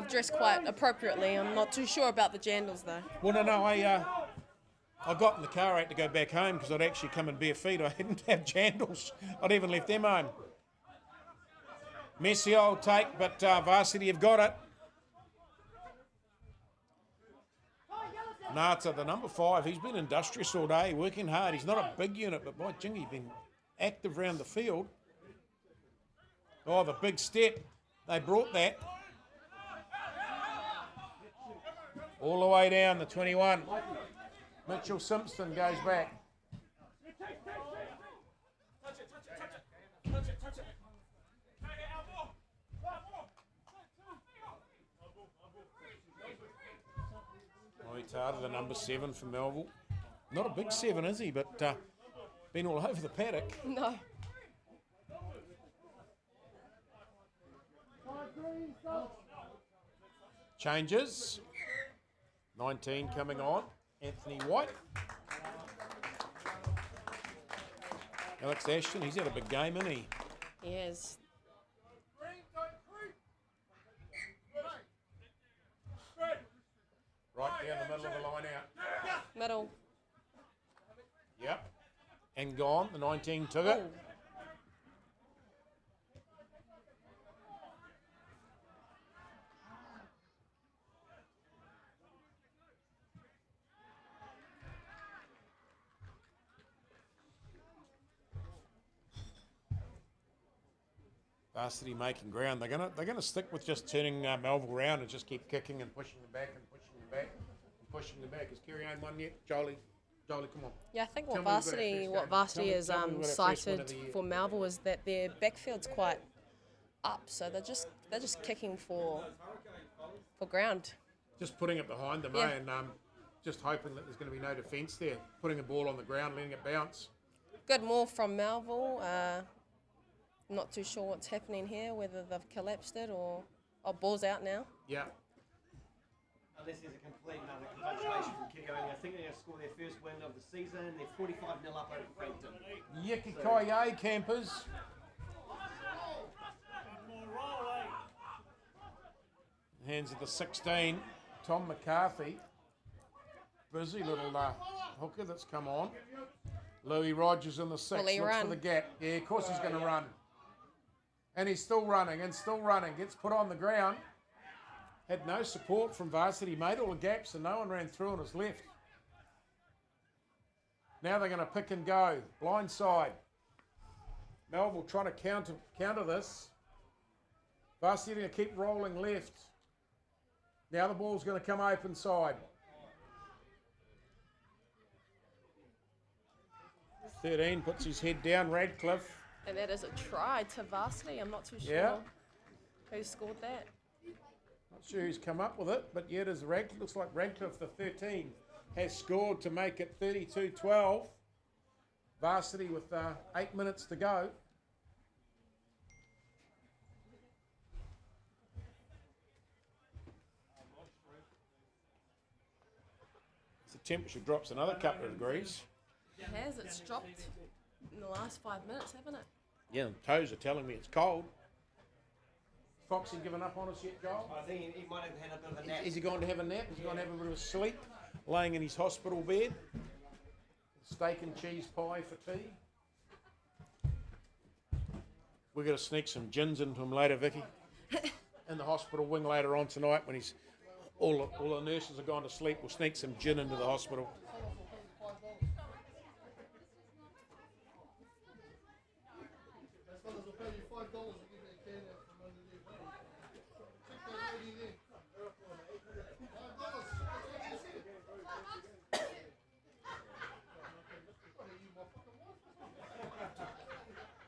dressed quite appropriately. I'm not too sure about the jandals though. Well, no, I got in the car, I had to go back home because I'd actually come in bare feet. I didn't have jandals. I'd even left them home. Messy old take, but Varsity have got it. Nata, the number 5, he's been industrious all day, working hard. He's not a big unit, but by jingy, he's been active around the field. Oh, the big step. They brought that. All the way down, the 21. Mitchell Simpson goes back. Moitata, the number 7 for Melville. Not a big 7, is he? But been all over the paddock. No. Changes. 19 coming on. Anthony White. Alex Ashton, he's had a big game, hasn't he? He is. Right down the middle of the line out. Middle. Yep. And gone. The 19 took it. Oh. Varsity making ground. They're gonna stick with just turning Melville around and just keep kicking and pushing them back and pushing them back and pushing them back. Is Kerry Ann one yet? Jolie, come on. Yeah, I think Tell what me who's got our Varsity first what game. Varsity Tell has me who's got our first win of cited the year. for Melville is that their backfield's quite up, so they're just kicking for ground. Just putting it behind them, Yeah. and just hoping that there's going to be no defence there. Putting the ball on the ground, letting it bounce. Good move from Melville. Not too sure what's happening here, whether they've collapsed it or ball's out now. Yeah. Unless there's a complete another congratulations from Kiriongi. I think they're going to score their first win of the season. They're 45-0 up over Frankton. Yippee-ki-yay, campers. Hands of the 16, Tom McCarthy. Busy little hooker that's come on. Louis Rogers in the 6, Will he looks for run? the gap. Yeah, of course he's going to run. And he's still running and still running. Gets put on the ground. Had no support from Varsity. Made all the gaps and no one ran through on his left. Now they're going to pick and go. Blind side. Melville trying to counter this. Varsity going to keep rolling left. Now the ball's going to come open side. 13 puts his head down. Radcliffe. And that is a try to Varsity. I'm not too sure Yeah. who scored that. Not sure who's come up with it, but yet looks like Radcliffe, the 13, has scored to make it 32-12. Varsity with 8 minutes to go. The temperature drops another couple of degrees. It has. It's dropped in the last 5 minutes, haven't it? Yeah, toes are telling me it's cold. Foxy given up on us yet, Joel? I think he might have had a bit of a nap. Is he going to have a nap? Is he going to have a bit of a sleep? Laying in his hospital bed? Steak and cheese pie for tea? We're going to sneak some gins into him later, Vicky. In the hospital wing later on tonight when he's all the nurses are gone to sleep. We'll sneak some gin into the hospital.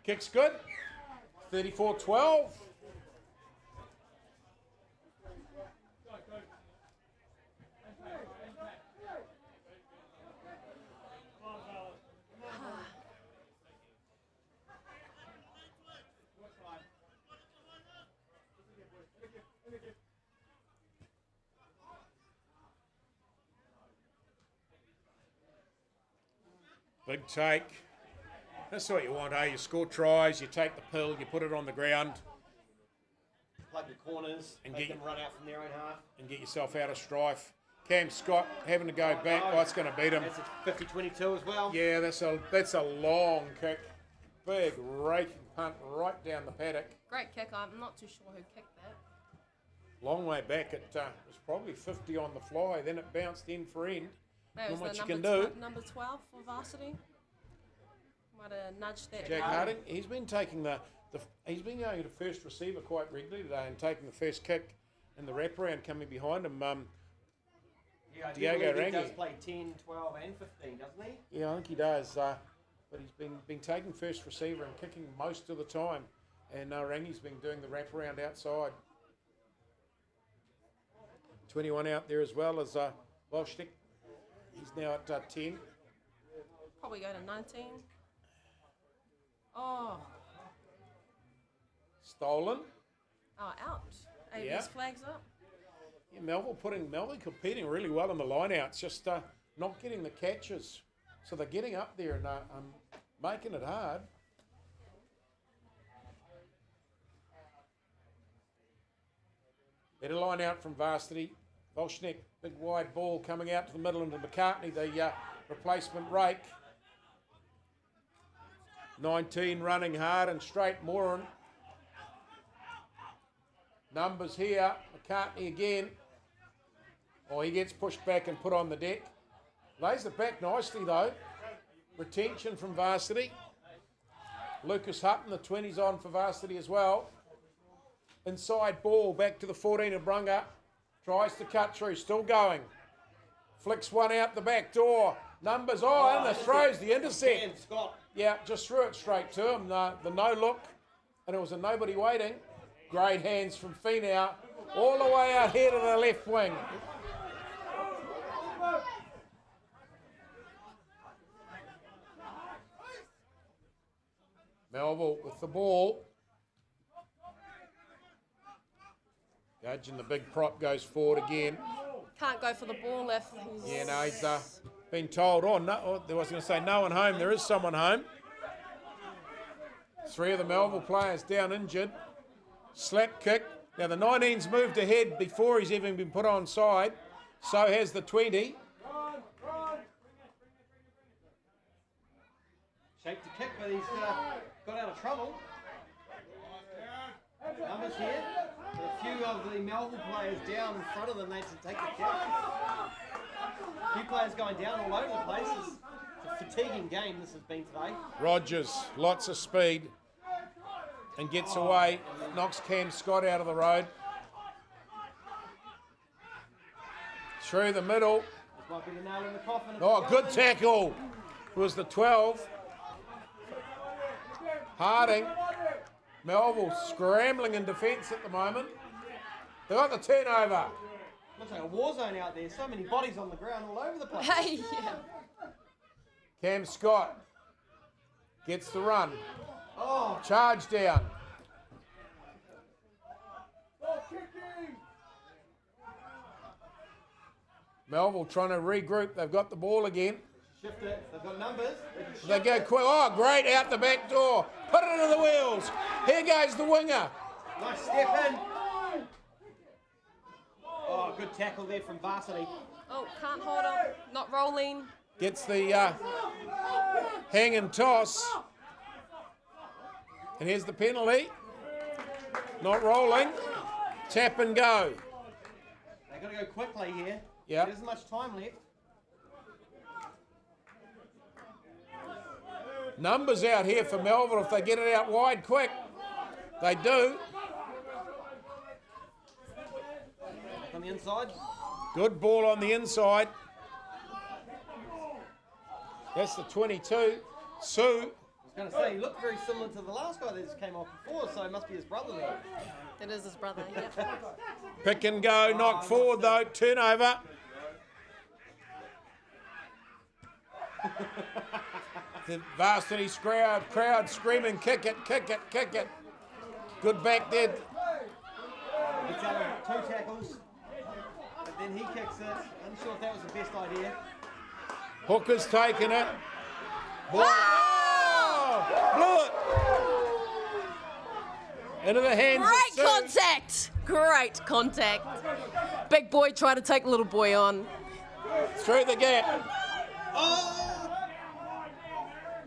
Kick's good. 34-12. Big take. That's what you want, eh? You score tries, you take the pill, you put it on the ground. Plug the corners and get them run out from their own half. And get yourself out of strife. Cam Scott having to go back. Oh, it's going to beat him. That's a 50-22 as well. Yeah, that's a long kick. Big raking punt right down the paddock. Great kick. I'm not too sure who kicked that. Long way back. It was probably 50 on the fly. Then it bounced end for end. That was what the you can do. Number 12 for Varsity. Might have nudged that. Jack Harding. He's been taking he's been going to first receiver quite regularly today and taking the first kick and the wraparound coming behind him. Diego Rangi. He does play 10, 12 and 15, doesn't he? Yeah, I think he does. But he's been taking first receiver and kicking most of the time. And Rangi's been doing the wraparound outside. 21 out there as well as Volchnik. He's now at 10. Probably go to 19. Oh. Stolen. Oh, out. AB's Yeah. flags up. Yeah, Melville competing really well in the line-outs, just not getting the catches. So they're getting up there and making it hard. Better line out from Varsity. Volchnik, big wide ball coming out to the middle into McCartney, the replacement rake. 19 running hard and straight. Moran. Numbers here. McCartney again. Oh, he gets pushed back and put on the deck. Lays it back nicely though. Retention from Varsity. Lucas Hutton, the 20's on for Varsity as well. Inside ball back to the 14 of Brunga. Tries to cut through, still going. Flicks one out the back door. Numbers on, and the throws, the intercept. Yeah, just threw it straight to him. The no look, and it was a nobody waiting. Great hands from Finau, all the way out here to the left wing. Melville with the ball. Gudgeon, the big prop, goes forward again. Can't go for the ball if he's... Yeah, no, he's been told, I was going to say no one home. There is someone home. 3 of the Melville players down injured. Slap kick. Now the 19's moved ahead before he's even been put on side. So has the 20. Shaped to kick, but he's got out of trouble. Numbers here. A few of the Melville players down in front of them, they to take the kick. A few players going down all over the place. It's a fatiguing game this has been today. Rogers, lots of speed. And gets away. Knocks Cam Scott out of the road. Through the middle. This might be the nail in the coffin. Oh, good tackle. It was the 12. Harding. Melville scrambling in defence at the moment. They got the turnover. Looks like a war zone out there. So many bodies on the ground all over the place. Hey, yeah. Cam Scott gets the run. Oh, Charge down. Melville trying to regroup. They've got the ball again. shift it. They've got numbers. They go quick. Oh, great, out the back door. Put it into the wheels. Here goes the winger. Nice step in. Oh, good tackle there from Varsity. Oh, can't hold on. Not rolling. Gets the hang and toss. And here's the penalty. Not rolling. Tap and go. They've got to go quickly here. Yep. There isn't much time left. Numbers out here for Melville if they get it out wide quick. They do. Back on the inside. Good ball on the inside. That's the 22. Sue. I was going to say, he looked very similar to the last guy that just came off before, so it must be his brother there. It is his brother, yep. Pick and go. Knock forward though. Turnover. The Varsity crowd screaming, kick it, kick it, kick it. Good back there. Gets out of 2 tackles, but then he kicks it. Unsure if that was the best idea. Hooker's taking it. Ball. Oh! Blew it. Into the hands Great of Sue. contact! Great contact. Big boy tried to take little boy on. Through the gap. Oh!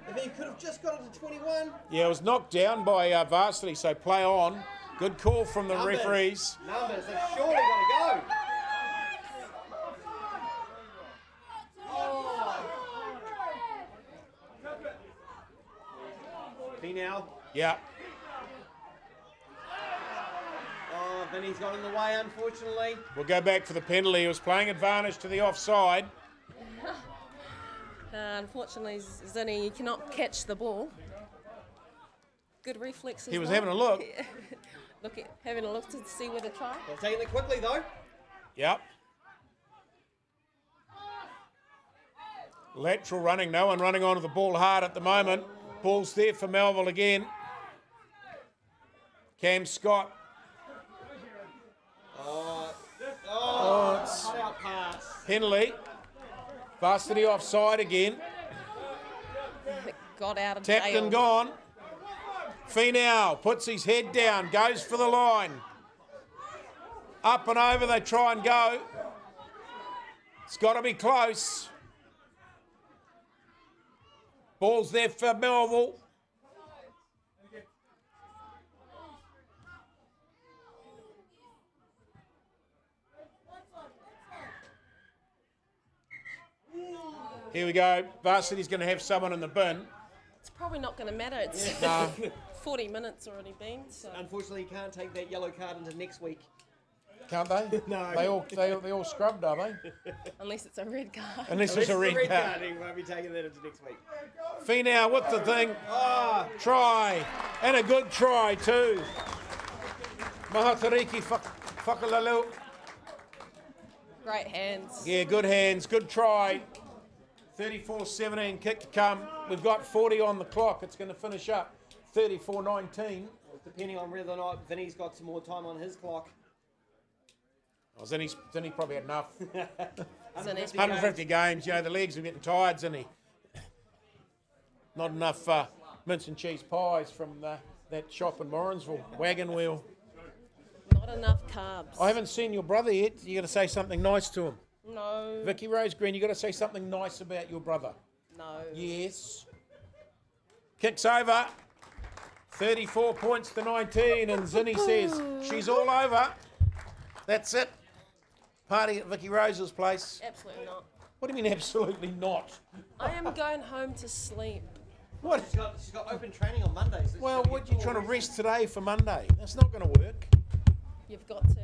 If he could have just got it to 21. Yeah, it was knocked down by Varsity, so play on. Good call from the Numbers. referees. Numbers, they've surely got to go. B now. Yeah. Oh, Vinny's got in the way, unfortunately. We'll go back for the penalty. He was playing advantage to the offside. Unfortunately, Zinni, you cannot catch the ball. Good reflexes. He was though. having a look. Having a look to see where to try. They're taking it quickly, though. Yep. Lateral running. No one running onto the ball hard at the moment. Ball's there for Melville again. Cam Scott. It's Cut out pass. penalty. Varsity offside again. Got out of Tapped jail. and gone. Finau puts his head down, goes for the line. Up and over they try and go. It's got to be close. Ball's there for Melville. Here we go. Varsity's going to have someone in the bin. It's probably not going to matter. It's No. 40 minutes already been. So Unfortunately, you can't take that yellow card into next week. Can't they? No. They all scrubbed, are they? unless it's a red card. Unless it's a red card. He won't be taking that into next week. Finau with the thing. Try. And a good try too. Mahatariki Whakalalu. Great hands. Yeah, good hands. Good try. 34-17 kick to come. We've got 40 on the clock. It's going to finish up 34-19. Depending on whether or not Vinny's got some more time on his clock. Oh, Zinni probably had enough. Zinni. 150 games. You know, the legs are getting tired, Zinni. Not enough mince and cheese pies from that shop in Morrinsville. Wagon wheel. Not enough carbs. I haven't seen your brother yet. You got to say something nice to him. No. Vicky Rose Green, you got to say something nice about your brother. No. Yes. Kicks over. 34 points to 19, and Zinni says she's all over. That's it. Party at Vicky Rose's place. Absolutely not. What do you mean absolutely not? I am going home to sleep. What? She's got open training on Mondays. Well, what you trying to rest today for Monday? That's not going to work. You've got to.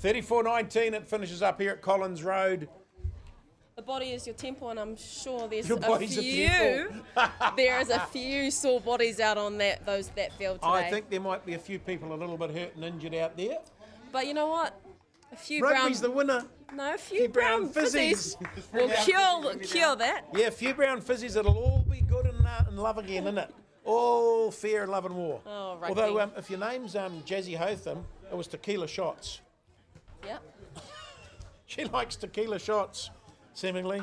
34-19, it finishes up here at Collins Road. The body is your temple, and I'm sure there's Your a body's a few. temple. There is a few sore bodies out on that field today. I think there might be a few people a little bit hurt and injured out there. But you know what? A few Rugby's brown. the winner. No, a few brown fizzies. We'll Yeah. cure that. Yeah, a few brown fizzies, it'll all be good and love again, innit? All fair, love and war. Oh, rugby. Although, if your name's Jazzy Hotham, it was tequila shots. Yep. She likes tequila shots, seemingly.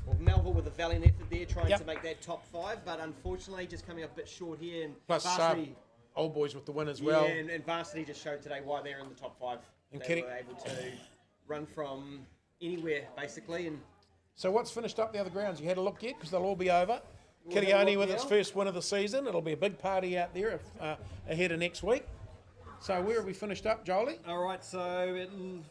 Well, Melville with a valiant effort there, trying Yep. to make that top 5, but unfortunately just coming up a bit short here. And Plus, Varsity, old boys with the win as well. yeah, and Varsity just showed today why they're in the top 5. And They Kitty- were able to run from anywhere, basically, and So what's finished up the other grounds? You had a look yet? Because they'll all be over. We'll have a Kirioni look with its now. first win of the season. It'll be a big party out there ahead of next week. So where have we finished up, Jolie? all right, so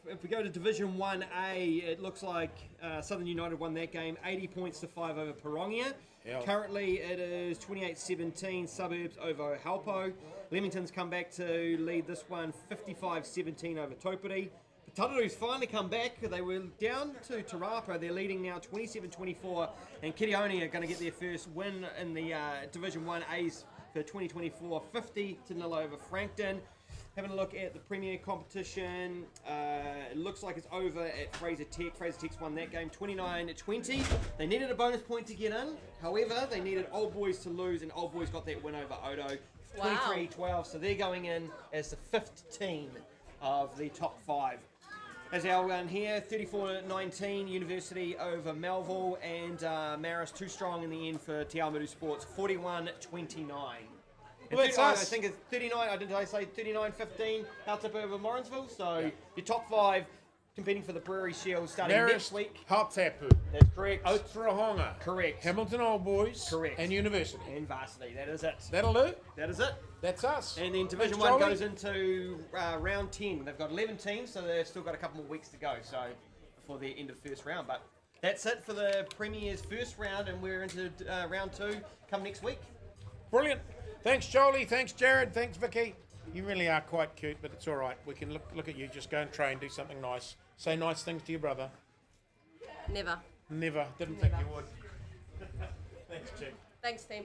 if we go to Division 1A, it looks like Southern United won that game, 80 points to 5 over Pirongia. Yeah. Currently, it is 28-17 Suburbs over Halpo. Leamington's come back to lead this one, 55-17 over Topiri. Tataru's finally come back. They were down to Tarapo. They're leading now 27-24, and Kirioni are going to get their first win in the Division 1A's for 2024, 50-0 over Frankton. Having a look at the Premier competition, it looks like it's over at Fraser Tech. Fraser Tech's won that game 29-20. They needed a bonus point to get in. However, they needed Old Boys to lose, and Old Boys got that win over Odo, 23-12. So they're going in as the 5th team of the top 5. As our one here, 34-19 University over Melville, and Maris too strong in the end for Te Awamutu Sports, 41-29. Well, that's I us. think it's 39, did I say 39-15 Haltip over Morrinsville? So your top 5 competing for the Brewery Shield starting next Marist, week. Hautapu, That's correct. Otaurahonga, Correct. Hamilton Old Boys, Correct. and University. And Varsity, that is it. That'll do. That is it. That's us. And then Division Thanks, 1 Jolie. goes into round 10. They've got 11 teams, so they've still got a couple more weeks to go so before the end of the first round. But that's it for the Premier's first round, and we're into round 2 come next week. Brilliant. Thanks, Jolie. Thanks, Jared. Thanks, Vicky. You really are quite cute, but it's all right. We can look at you. Just go and train, do something nice. Say nice things to your brother. Never. Never. Didn't think you would. Thanks, Chick. Thanks, team.